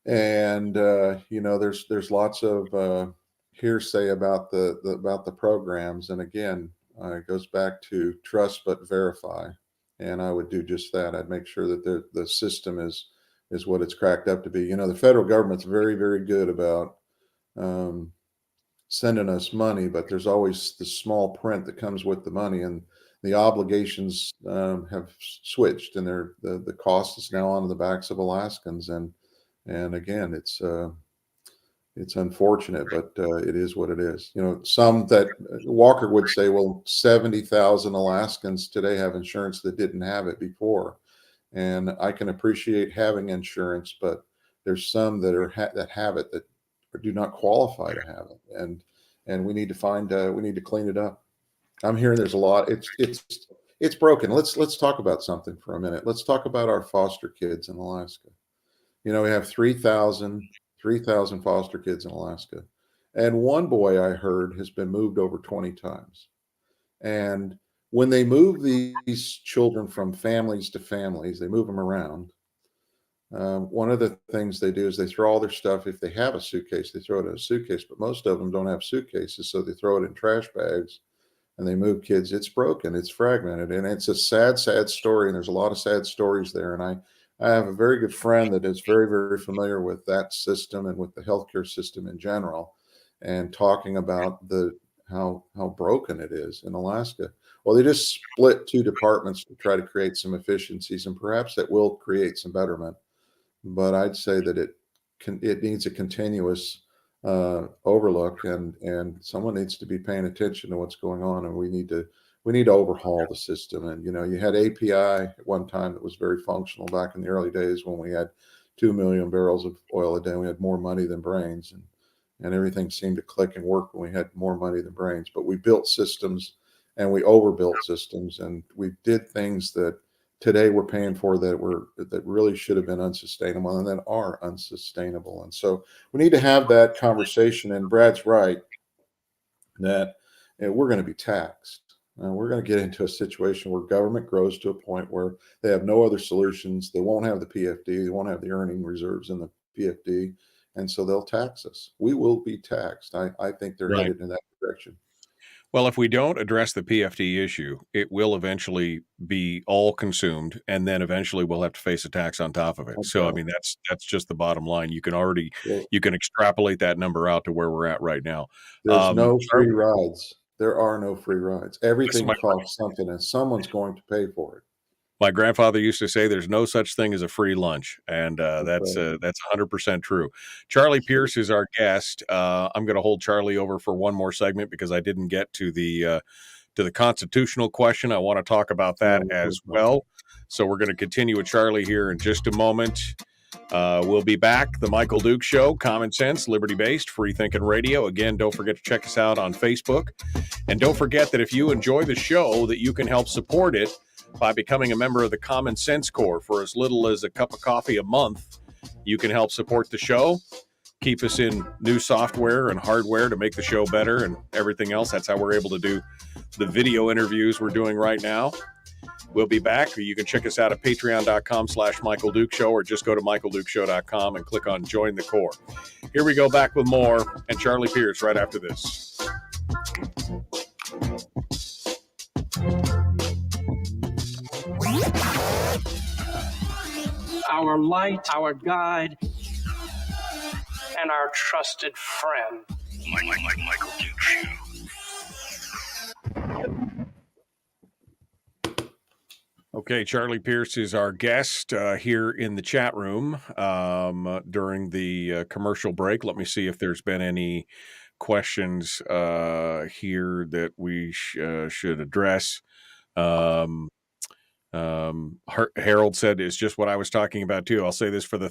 And there's lots of hearsay about the programs. And again, it goes back to trust but verify. And I would do just that. I'd make sure that the system is what it's cracked up to be. The federal government's very, very good about sending us money, but there's always the small print that comes with the money, and the obligations have switched, and the cost is now on the backs of Alaskans. And again, it's unfortunate, but it is what it is. Some that Walker would say, well, 70,000 Alaskans today have insurance that didn't have it before. And I can appreciate having insurance, but there's some that have it that do not qualify to have it, and we need to clean it up. I'm hearing there's a lot. It's broken. Let's talk about something for a minute. Let's talk about our foster kids in Alaska. We have 3,000 foster kids in Alaska, and one boy I heard has been moved over 20 times, and when they move these children from families to families, they move them around. One of the things they do is they throw all their stuff. If they have a suitcase, they throw it in a suitcase, but most of them don't have suitcases. So they throw it in trash bags and they move kids. It's broken, it's fragmented, and it's a sad, sad story. And there's a lot of sad stories there. And I have a very good friend that is very, very familiar with that system and with the healthcare system in general, and talking about how broken it is in Alaska. Well, they just split two departments to try to create some efficiencies, and perhaps that will create some betterment. But I'd say that it needs a continuous overlook, and someone needs to be paying attention to what's going on, and we need to overhaul the system. And you had API at one time that was very functional back in the early days when we had 2 million barrels of oil a day. We had more money than brains, and everything seemed to click and work when we had more money than brains. But we built systems, and we overbuilt systems, and we did things that today we're paying for that really should have been unsustainable and that are unsustainable. And so we need to have that conversation. And Brad's right that we're going to be taxed. We're going to get into a situation where government grows to a point where they have no other solutions. They won't have the PFD. They won't have the earning reserves in the PFD. And so they'll tax us. We will be taxed. I think they're headed in that direction. Well, if we don't address the PFD issue, it will eventually be all consumed, and then eventually we'll have to face a tax on top of it. Okay. So, I mean, that's just the bottom line. You can extrapolate that number out to where we're at right now. There's no free rides. There are no free rides. Everything costs something, and someone's going to pay for it. My grandfather used to say there's no such thing as a free lunch, and that's 100% true. Charlie Pierce is our guest. I'm going to hold Charlie over for one more segment because I didn't get to the constitutional question. I want to talk about that as well. So we're going to continue with Charlie here in just a moment. We'll be back. The Michael Duke Show, common sense, liberty-based, free-thinking radio. Again, don't forget to check us out on Facebook. And don't forget that if you enjoy the show, that you can help support it by becoming a member of the Common Sense Corps for as little as a cup of coffee a month. You can help support the show. keep us in new software and hardware to make the show better and everything else. That's how we're able to do the video interviews we're doing right now. We'll be back. You can check us out at patreon.com/Michael Duke Show, or just go to michaeldukeshow.com and click on Join the Corps. Here we go back with more, and Charlie Pierce right after this. Our light, our guide, and our trusted friend. Michael Duke Show. Okay, Charlie Pierce is our guest here in the chat room during the commercial break. Let me see if there's been any questions here that we should address. Harold said it's just what I was talking about too. I'll say this for the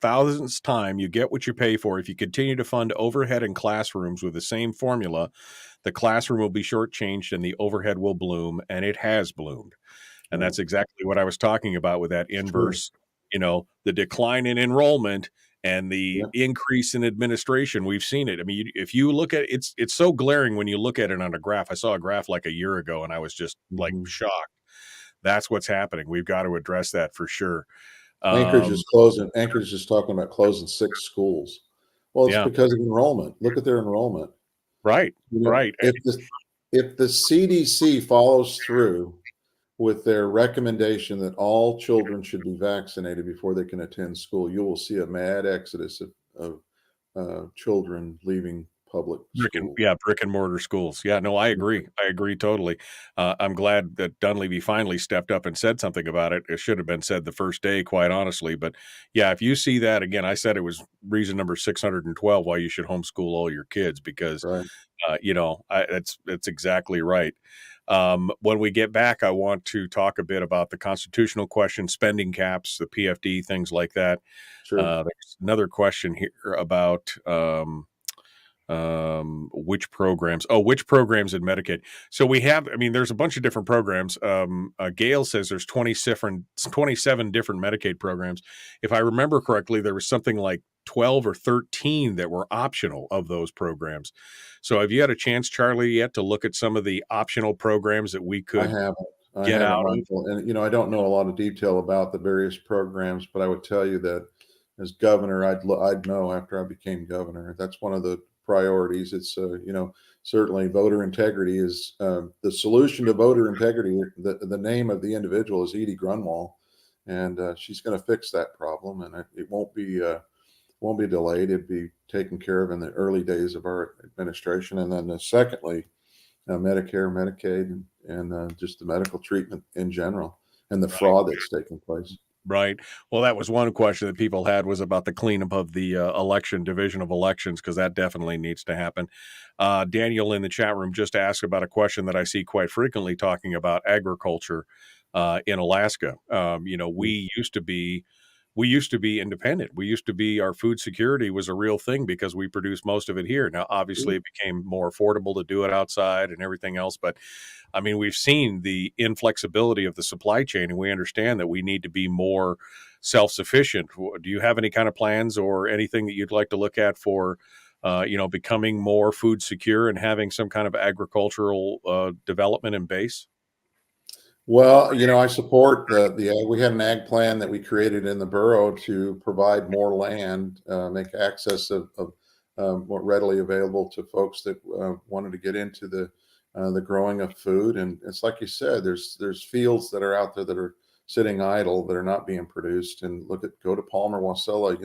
thousandth time: you get what you pay for. If you continue to fund overhead in classrooms with the same formula, the classroom will be shortchanged and the overhead will bloom, and it has bloomed. And that's exactly what I was talking about with that inverse, the decline in enrollment and the increase in administration. We've seen it. I mean, if you look at it, it's so glaring when you look at it on a graph. I saw a graph like a year ago and I was just like shocked. That's what's happening. We've got to address that for sure. Anchorage is closing. Anchorage is talking about closing 6 schools. Well, it's because of enrollment. Look at their enrollment. Right. Right. If the CDC follows through with their recommendation that all children should be vaccinated before they can attend school, you will see a mad exodus of children leaving public schools. Brick and mortar schools. Yeah, no, I agree. I agree totally. I'm glad that Dunleavy finally stepped up and said something about it. It should have been said the first day, quite honestly. But yeah, if you see that again, I said it was reason number 612 why you should homeschool all your kids, because that's exactly right. When we get back, I want to talk a bit about the constitutional question, spending caps, the PFD, things like that. Sure. There's another question here about which programs in Medicaid. So we have, there's a bunch of different programs. Gail says there's 27 different Medicaid programs. If I remember correctly, there was something like 12 or 13 that were optional of those programs. So have you had a chance, Charlie, yet to look at some of the optional programs that we could get out of? And, I don't know a lot of detail about the various programs, but I would tell you that as governor, I'd know after I became governor. That's one of the priorities. It's, certainly voter integrity is the solution to voter integrity. The name of the individual is Edie Grunwald, and she's going to fix that problem. And it won't be delayed. It'd be taken care of in the early days of our administration. And then secondly, Medicare, Medicaid, and just the medical treatment in general and the fraud that's taking place. Right. Well, that was one question that people had, was about the cleanup of the division of elections, because that definitely needs to happen. Daniel in the chat room just asked about a question that I see quite frequently talking about agriculture in Alaska. We used to be independent. Our food security was a real thing because we produced most of it here. Now, obviously, it became more affordable to do it outside and everything else. But we've seen the inflexibility of the supply chain, and we understand that we need to be more self-sufficient. Do you have any kind of plans or anything that you'd like to look at for, becoming more food secure and having some kind of agricultural development and base? Well, I support we had an ag plan that we created in the borough to provide more land, make access of more readily available to folks that wanted to get into the growing of food. And it's like you said, there's fields that are out there that are sitting idle, that are not being produced. And go to Palmer Wasilla,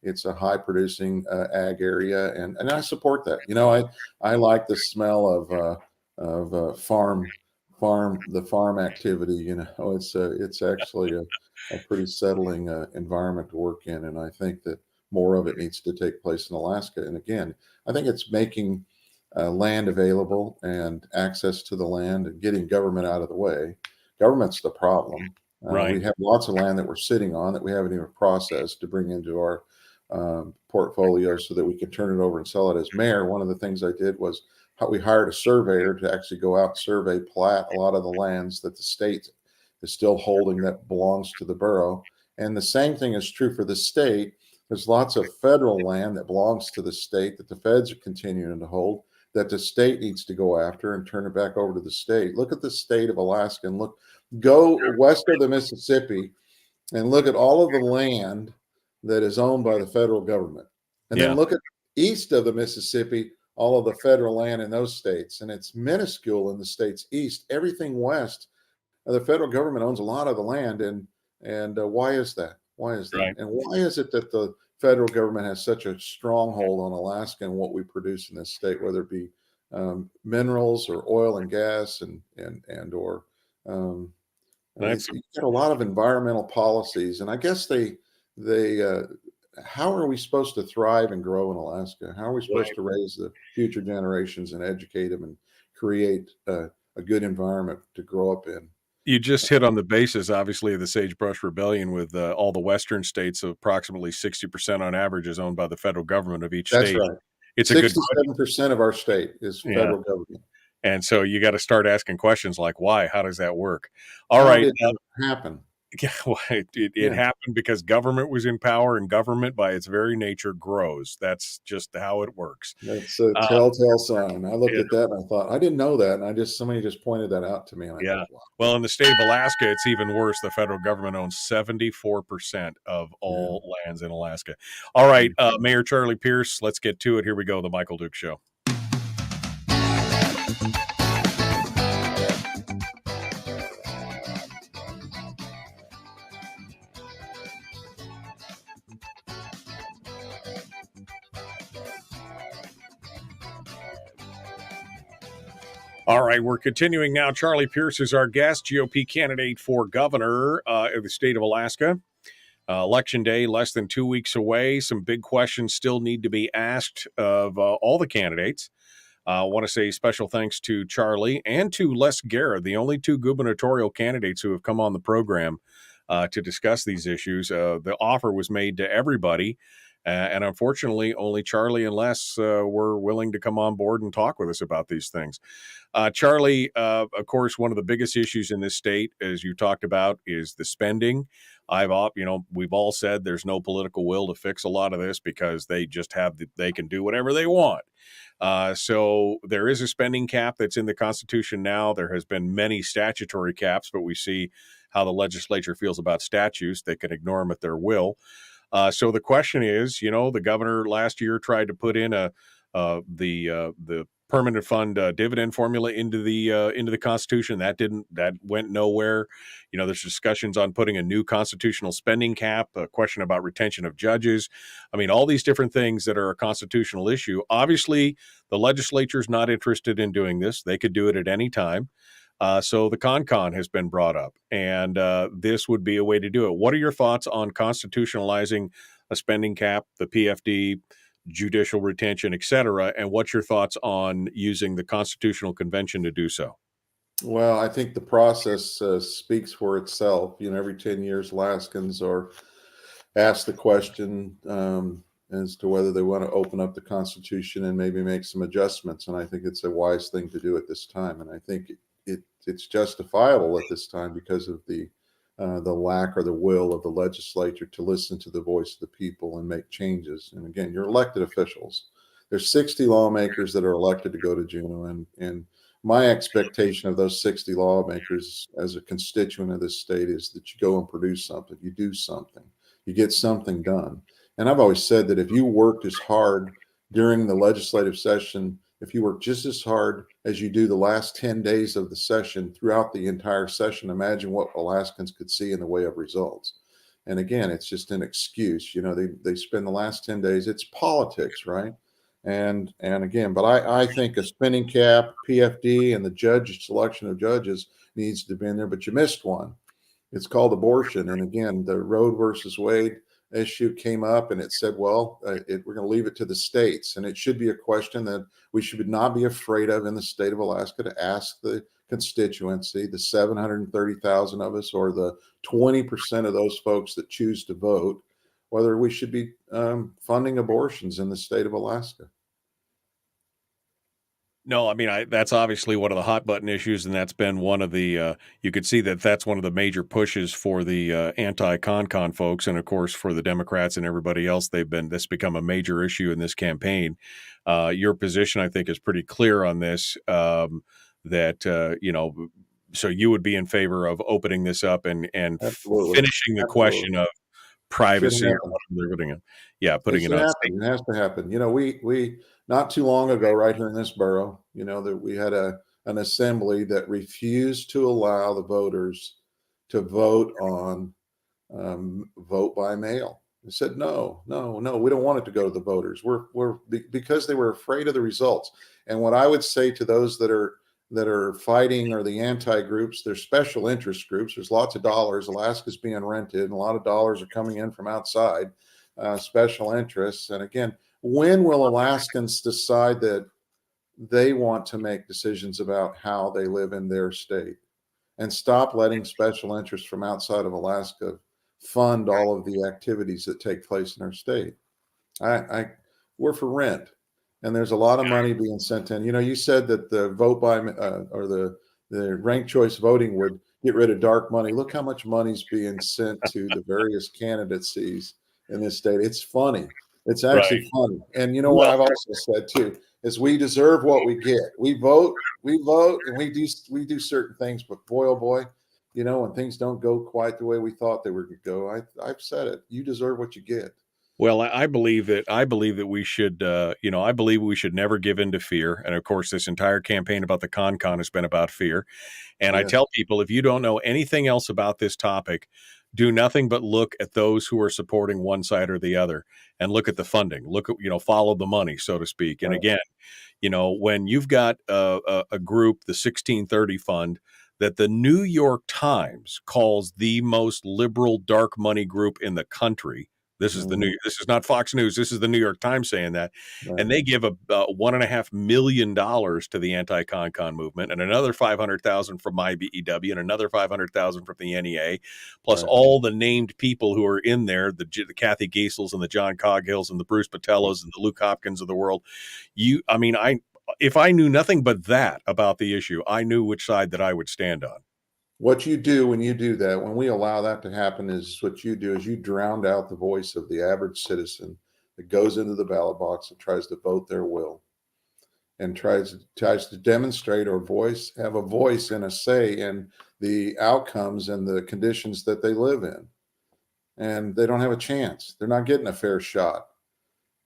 it's a high producing ag area, and I support that. I like the smell of farm activity. It's actually a pretty settling environment to work in, and I think that more of it needs to take place in Alaska. And again, I think it's making land available and access to the land and getting government out of the way. Government's the problem. Right. We have lots of land that we're sitting on that we haven't even processed to bring into our portfolio so that we can turn it over and sell it. As mayor, one of the things I did was we hired a surveyor to actually go out and survey, plat a lot of the lands that the state is still holding that belongs to the borough. And the same thing is true for the state. There's lots of federal land that belongs to the state that the feds are continuing to hold, that the state needs to go after and turn it back over to the state. Look at the state of Alaska and go west of the Mississippi and look at all of the land that is owned by the federal government. And then look at east of the Mississippi, all of the federal land in those states. And it's minuscule in the states east. Everything west, the federal government owns a lot of the land. And why is that? Why is that? Right. And why is it that the federal government has such a stronghold on Alaska and what we produce in this state, whether it be minerals or oil and gas or you've got a lot of environmental policies, and I guess they how are we supposed to thrive and grow in Alaska? How are we supposed to raise the future generations and educate them and create a good environment to grow up in? You just hit on the basis, obviously, of the Sagebrush Rebellion with all the western states. Approximately 60% on average is owned by the federal government of each state. That's right. It's 67% of our state is federal government. And so you got to start asking questions like, why? How does that work? All right. Did that happen? Yeah, well, it happened because government was in power, and government by its very nature grows. That's just how it works. That's a telltale sign. I looked at that and I thought, I didn't know that. And somebody just pointed that out to me. And I thought, wow. Well, in the state of Alaska, it's even worse. The federal government owns 74% of all lands in Alaska. All right, Mayor Charlie Pierce, let's get to it. Here we go, The Michael Duke Show. All right, we're continuing now. Charlie Pierce is our guest, GOP candidate for governor of the state of Alaska. Election day, less than 2 weeks away. Some big questions still need to be asked of all the candidates. I want to say special thanks to Charlie and to Les Guerra, the only two gubernatorial candidates who have come on the program to discuss these issues. The offer was made to everybody. And unfortunately, only Charlie and Les were willing to come on board and talk with us about these things. Charlie, of course, one of the biggest issues in this state, as you talked about, is the spending. We've all said there's no political will to fix a lot of this because they just they can do whatever they want. So there is a spending cap that's in the Constitution now. There has been many statutory caps, but we see how the legislature feels about statutes. They can ignore them at their will. So the question is, the governor last year tried to put in the permanent fund dividend formula into the Constitution. That went nowhere. There's discussions on putting a new constitutional spending cap, a question about retention of judges. I mean, all these different things that are a constitutional issue. Obviously, the legislature is not interested in doing this. They could do it at any time. So the CON has been brought up, and this would be a way to do it. What are your thoughts on constitutionalizing a spending cap, the PFD, judicial retention, et cetera? And what's your thoughts on using the Constitutional Convention to do so? Well, I think the process speaks for itself. Every 10 years, Alaskans are asked the question as to whether they want to open up the Constitution and maybe make some adjustments. And I think it's a wise thing to do at this time. And I think it's justifiable at this time because of the lack or the will of the legislature to listen to the voice of the people and make changes. And again, you're elected officials. There's 60 lawmakers that are elected to go to Juneau, and my expectation of those 60 lawmakers as a constituent of this state is that you go and produce something, you do something, you get something done. And I've always said that if you worked as hard during the legislative session, if you work just as hard as you do the last 10 days of the session throughout the entire session, imagine what Alaskans could see in the way of results. And again, it's just an excuse. They spend the last 10 days. It's politics, right? And again, but I think a spending cap, PFD, and the selection of judges needs to be in there, but you missed one. It's called abortion. And again, the Roe versus Wade issue came up and it said, well, we're going to leave it to the states. And it should be a question that we should not be afraid of in the state of Alaska to ask the constituency, the 730,000 of us, or the 20% of those folks that choose to vote, whether we should be funding abortions in the state of Alaska. No, I mean, that's obviously one of the hot button issues, and that's been one of the, you could see that that's one of the major pushes for the anti-con folks. And of course, for the Democrats and everybody else, this become a major issue in this campaign. Your position, I think, is pretty clear on this, so you would be in favor of opening this up and Absolutely. finishing the question of privacy or happen. whatever they're putting it. Yeah, It putting it should on. happen. It has to happen. We not too long ago, right here in this borough, that we had an assembly that refused to allow the voters to vote on vote by mail. They said no, we don't want it to go to the voters. Because they were afraid of the results. And what I would say to those that are fighting or the anti groups, they're special interest groups. There's lots of dollars. Alaska's being rented, and a lot of dollars are coming in from outside. Special interests. And again, when will Alaskans decide that they want to make decisions about how they live in their state and stop letting special interests from outside of Alaska fund all of the activities that take place in our state? We're for rent, and there's a lot of money being sent in. You said that the vote by or the ranked choice voting would get rid of dark money. Look how much money's being sent to the various candidacies in this state. It's funny. It's actually funny. And what I've also said too is we deserve what we get. We vote, and we do certain things, but boy, oh boy, when things don't go quite the way we thought they were going to go, I've said it. You deserve what you get. Well, I believe that we should, I believe we should never give in to fear. And of course, this entire campaign about the con has been about fear. And I tell people, if you don't know anything else about this topic, do nothing but look at those who are supporting one side or the other, and look at the funding. Look at, follow the money, so to speak. And again, when you've got a group, the 1630 Fund, that the New York Times calls the most liberal dark money group in the country. This is this is not Fox News. This is the New York Times saying that. Right. And they give $1.5 million to the anti-con movement, and another $500,000 from IBEW, and another $500,000 from the NEA, plus all the named people who are in there, the Kathy Giesels and the John Coghills and the Bruce Patellos and the Luke Hopkins of the world. If I knew nothing but that about the issue, I knew which side that I would stand on. What you do when you do that, when we allow that to happen, is what you do is you drown out the voice of the average citizen that goes into the ballot box and tries to vote their will and tries to demonstrate or have a voice and a say in the outcomes and the conditions that they live in. And they don't have a chance. They're not getting a fair shot.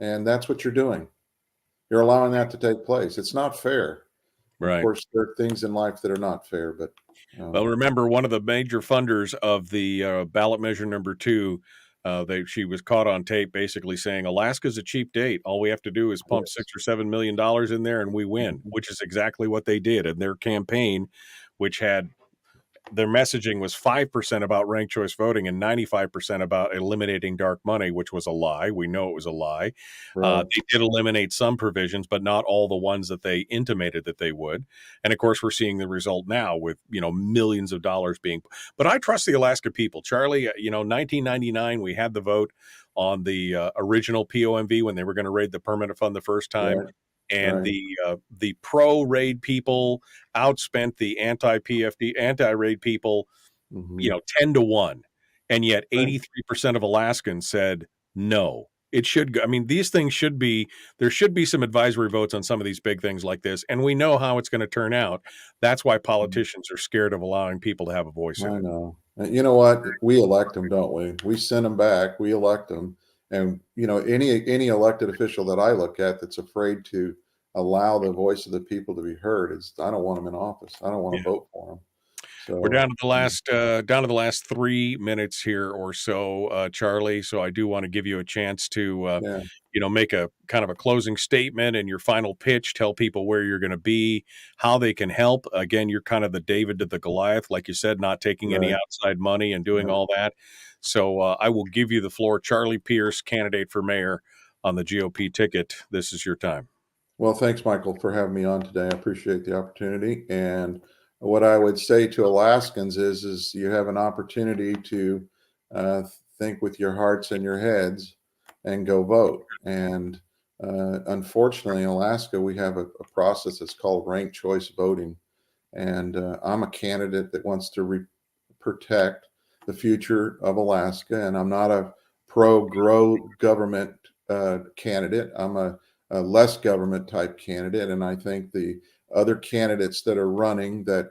And that's what you're doing. You're allowing that to take place. It's not fair. Right. Of course, there are things in life that are not fair, but well, remember, one of the major funders of the ballot measure number 2, she was caught on tape basically saying Alaska's a cheap date. All we have to do is pump $6 or $7 million in there and we win, which is exactly what they did. And their campaign, which had their messaging was 5% about ranked choice voting and 95% about eliminating dark money, which was a lie. We know it was a lie. Right. They did eliminate some provisions, but not all the ones that they intimated that they would. And of course, we're seeing the result now with, millions of dollars being. But I trust the Alaska people. Charlie, 1999, we had the vote on the original POMV when they were going to raid the permanent fund the first time. Right. And the pro-raid people outspent the anti-raid people, 10-1. And yet 83% of Alaskans said no. It should go. I mean, these things there should be some advisory votes on some of these big things like this. And we know how it's going to turn out. That's why politicians are scared of allowing people to have a voice in it. I know. You know what? We elect them, don't we? We send them back. We elect them. And, any elected official that I look at that's afraid to allow the voice of the people to be heard, I don't want them in office. I don't want to vote for them. So we're down to the last 3 minutes here or so, Charlie. So I do want to give you a chance to, make a kind of a closing statement and your final pitch. Tell people where you're going to be, how they can help. Again, you're kind of the David to the Goliath, like you said, not taking any outside money and doing all that. So I will give you the floor. Charlie Pierce, candidate for mayor on the GOP ticket. This is your time. Well, thanks, Michael, for having me on today. I appreciate the opportunity. And what I would say to Alaskans is you have an opportunity to think with your hearts and your heads and go vote. And Unfortunately, in Alaska, we have a process that's called ranked choice voting. And I'm a candidate that wants to protect the future of Alaska. And I'm not a pro-grow government candidate. I'm a less government type candidate. And I think the other candidates that are running that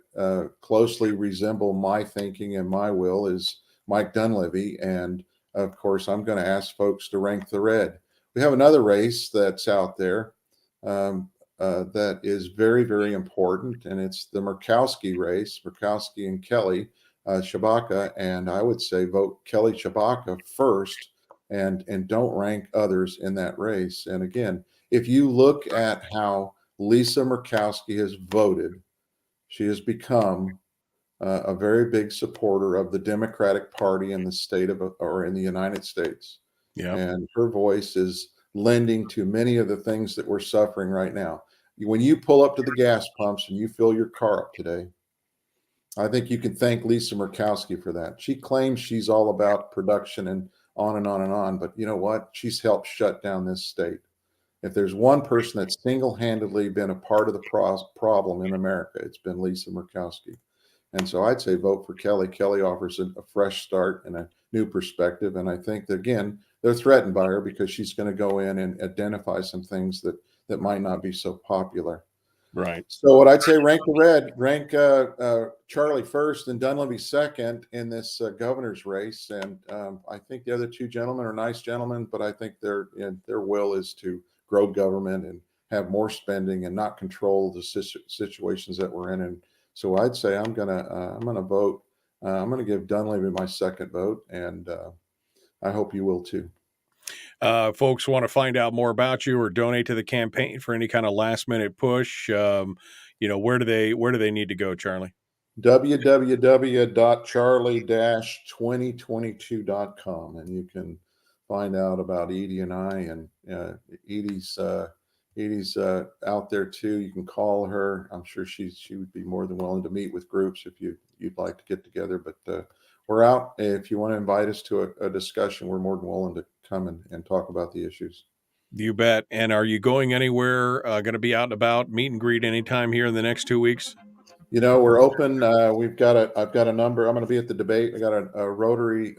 closely resemble my thinking and my will is Mike Dunleavy. And of course, I'm going to ask folks to rank the red. We have another race that's out there that is very, very important, and it's the Murkowski race, Murkowski and Kelly Shabaka. And I would say vote Kelly Shabaka first, and don't rank others in that race. And again, if you look at how Lisa Murkowski has voted, she has become a very big supporter of the Democratic Party in the state of, or in the United States. Yeah. And her voice is lending to many of the things that we're suffering right now. When you pull up to the gas pumps and you fill your car up today, I think you can thank Lisa Murkowski for that. She claims she's all about production and on and on and on, but you know what? She's helped shut down this state. If there's one person that's single-handedly been a part of the problem in America, it's been Lisa Murkowski. And so I'd say vote for Kelly. Kelly offers a fresh start and a new perspective. And I think that, again, they're threatened by her because she's going to go in and identify some things that might not be so popular. Right. So what I'd say, rank the red, rank Charlie first and Dunleavy second in this governor's race. And I think the other two gentlemen are nice gentlemen, but I think their will is to grow government and have more spending and not control the situations that we're in. And so I'd say I'm gonna vote. I'm gonna give Dunleavy my second vote, and I hope you will too. Folks want to find out more about you or donate to the campaign for any kind of last minute push. Where do they need to go, Charlie? www.charlie-2022.com, and you can find out about Edie and I, and Edie's out there too. You can call her. I'm sure she would be more than willing to meet with groups if you'd like to get together. But we're out. If you want to invite us to a discussion, we're more than willing to come and talk about the issues. You bet. And are you going anywhere? Going to be out and about, meet and greet anytime here in the next 2 weeks? We're open. I've got a number. I'm going to be at the debate. I got a Rotary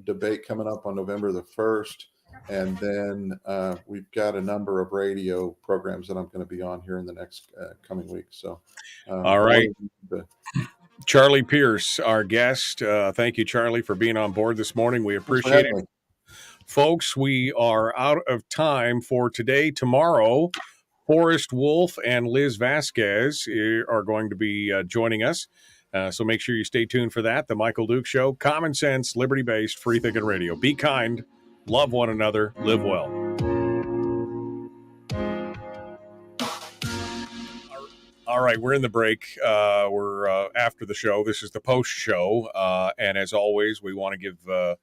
debate coming up on November the 1st. And then we've got a number of radio programs that I'm going to be on here in the next coming week. So, all right. Charlie Pierce, our guest. Thank you, Charlie, for being on board this morning. We appreciate it. Folks, we are out of time for today. Tomorrow, Forrest Wolf and Liz Vasquez are going to be joining us. So make sure you stay tuned for that. The Michael Duke Show, common sense, liberty-based, free thinking radio. Be kind, love one another, live well. All right, we're in the break. We're after the show. This is the post show. And as always, we want to give the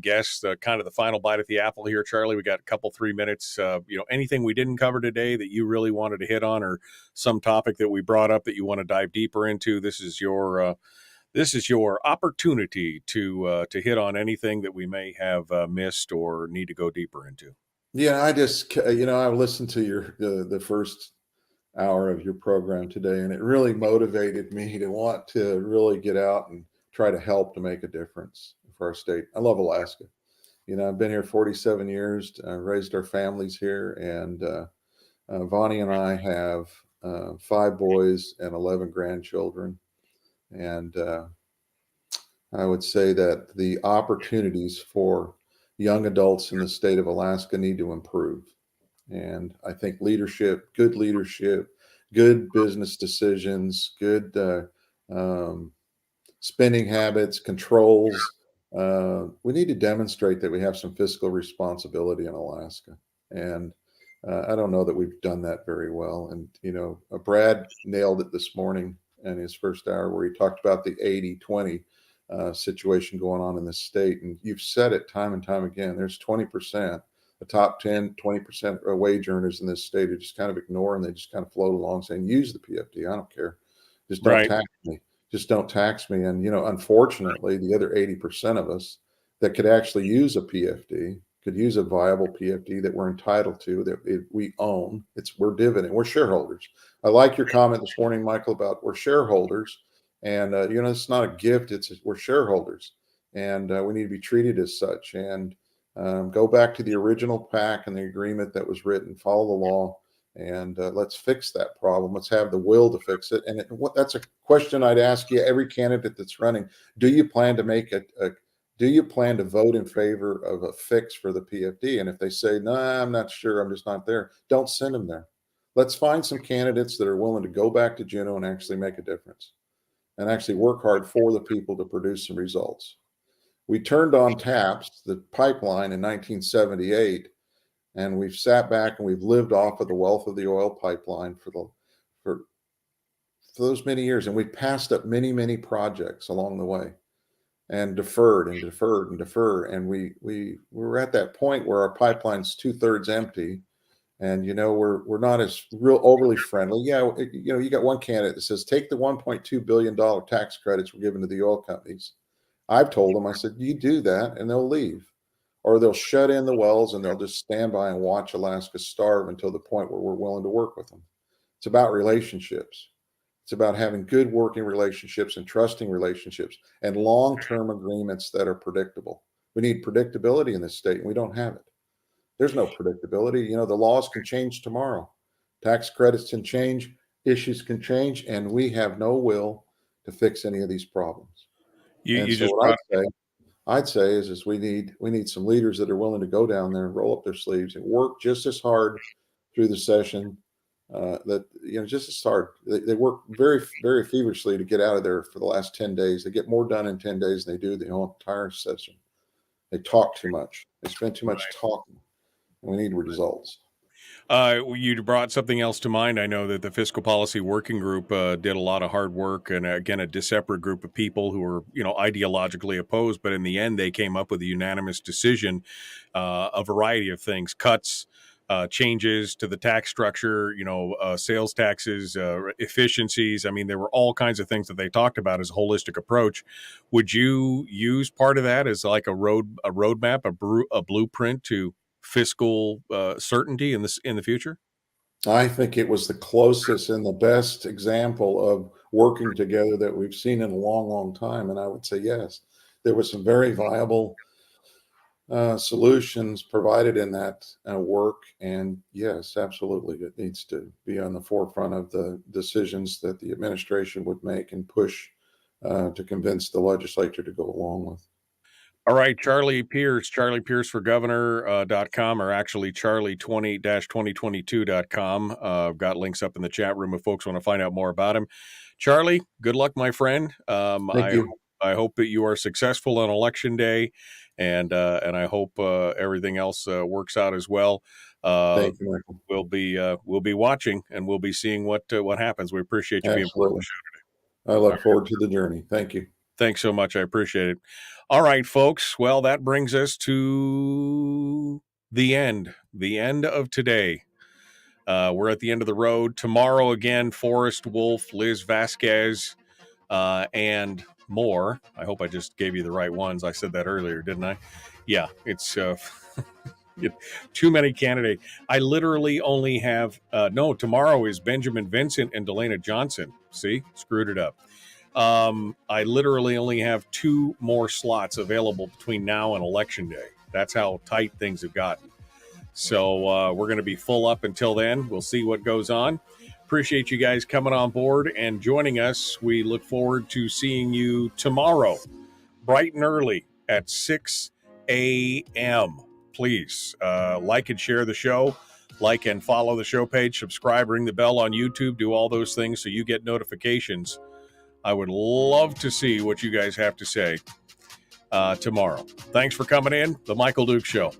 guests kind of the final bite at the apple here. Charlie, we got a couple, 3 minutes. Anything we didn't cover today that you really wanted to hit on, or some topic that we brought up that you want to dive deeper into, this is your opportunity to hit on anything that we may have missed or need to go deeper into. Yeah, I just, I listened to the first hour of your program today, and it really motivated me to want to really get out and try to help to make a difference for our state. I love Alaska. I've been here 47 years, raised our families here, and Vonnie and I have 5 boys and 11 grandchildren. And I would say that the opportunities for young adults in the state of Alaska need to improve. And I think good business decisions, good spending habits, controls. We need to demonstrate that we have some fiscal responsibility in Alaska. And I don't know that we've done that very well. And, Brad nailed it this morning in his first hour where he talked about the 80-20 situation going on in this state. And you've said it time and time again. There's 20%, the top 10, 20% wage earners in this state who just kind of ignore, and they just kind of float along saying, use the PFD. I don't care. Just don't tax me. Just don't tax me. And, unfortunately, the other 80% of us that could actually use a PFD could use a viable PFD that we're entitled to, that we own. We're dividend, we're shareholders. I like your comment this morning, Michael, about we're shareholders, and it's not a gift. We're shareholders, and we need to be treated as such. And go back to the original PAC and the agreement that was written. Follow the law, and let's fix that problem. Let's have the will to fix it. And that's a question I'd ask you, every candidate that's running. Do you plan to do you plan to vote in favor of a fix for the PFD? And if they say, no, I'm not sure, I'm just not there, don't send them there. Let's find some candidates that are willing to go back to Juneau and actually make a difference and actually work hard for the people to produce some results. We turned on TAPS, the pipeline, in 1978, and we've sat back and we've lived off of the wealth of the oil pipeline for those many years. And we passed up many, many projects along the way, and deferred and deferred and deferred. And we were at that point where our pipeline's 2/3 empty, and we're not as real overly friendly. Yeah, you got one candidate that says take the $1.2 billion tax credits we're giving to the oil companies. I've told them, I said, you do that and they'll leave, or they'll shut in the wells and they'll just stand by and watch Alaska starve until the point where we're willing to work with them. It's about relationships. It's about having good working relationships and trusting relationships and long-term agreements that are predictable. We need predictability in this state, and we don't have it. There's no predictability. The laws can change tomorrow. Tax credits can change, issues can change, and we have no will to fix any of these problems. I'd say is we need some leaders that are willing to go down there and roll up their sleeves and work just as hard through the session. Just as hard. They work very, very feverishly to get out of there for the last 10 days. They get more done in 10 days than they do the whole entire session. They talk too much. They spend too much talking. And we need results. You brought something else to mind. I know that the Fiscal Policy Working Group did a lot of hard work, and again, a separate group of people who were, ideologically opposed, but in the end, they came up with a unanimous decision, a variety of things, cuts, changes to the tax structure, sales taxes, efficiencies. I mean, there were all kinds of things that they talked about as a holistic approach. Would you use part of that as like a roadmap, a blueprint to fiscal certainty in the future? I think it was the closest and the best example of working together that we've seen in a long, long time. And I would say, yes, there were some very viable solutions provided in that work. And yes, absolutely, it needs to be on the forefront of the decisions that the administration would make and push to convince the legislature to go along with. All right, Charlie Pierce for governor.com, or actually charlie20-2022.com. I've got links up in the chat room if folks want to find out more about him. Charlie, good luck, my friend. Thank you. I hope that you are successful on Election Day, and I hope everything else works out as well. Thank you, Michael. We'll be watching, and we'll be seeing what happens. We appreciate you being part of the show today. I look forward to the journey. Thank you. Thanks so much. I appreciate it. All right, folks. Well, that brings us to the end of today. We're at the end of the road. Tomorrow again, Forrest Wolf, Liz Vasquez, and more. I hope I just gave you the right ones. I said that earlier, didn't I? Yeah, it's too many candidates. I literally only have, tomorrow is Benjamin Vincent and Delana Johnson. See, screwed it up. I literally only have 2 more slots available between now and Election Day. That's how tight things have gotten. So we're going to be full up until then. We'll see what goes on. Appreciate you guys coming on board and joining us. We look forward to seeing you tomorrow, bright and early at 6 a.m. Please like and share the show. Like and follow the show page. Subscribe, ring the bell on YouTube. Do all those things so you get notifications. I would love to see what you guys have to say tomorrow. Thanks for coming in. The Michael Duke Show.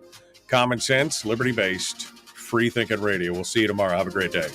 Common sense, liberty-based, free-thinking radio. We'll see you tomorrow. Have a great day.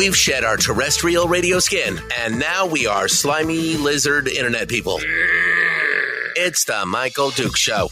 We've shed our terrestrial radio skin, and now we are slimy lizard internet people. It's the Michael Duke Show.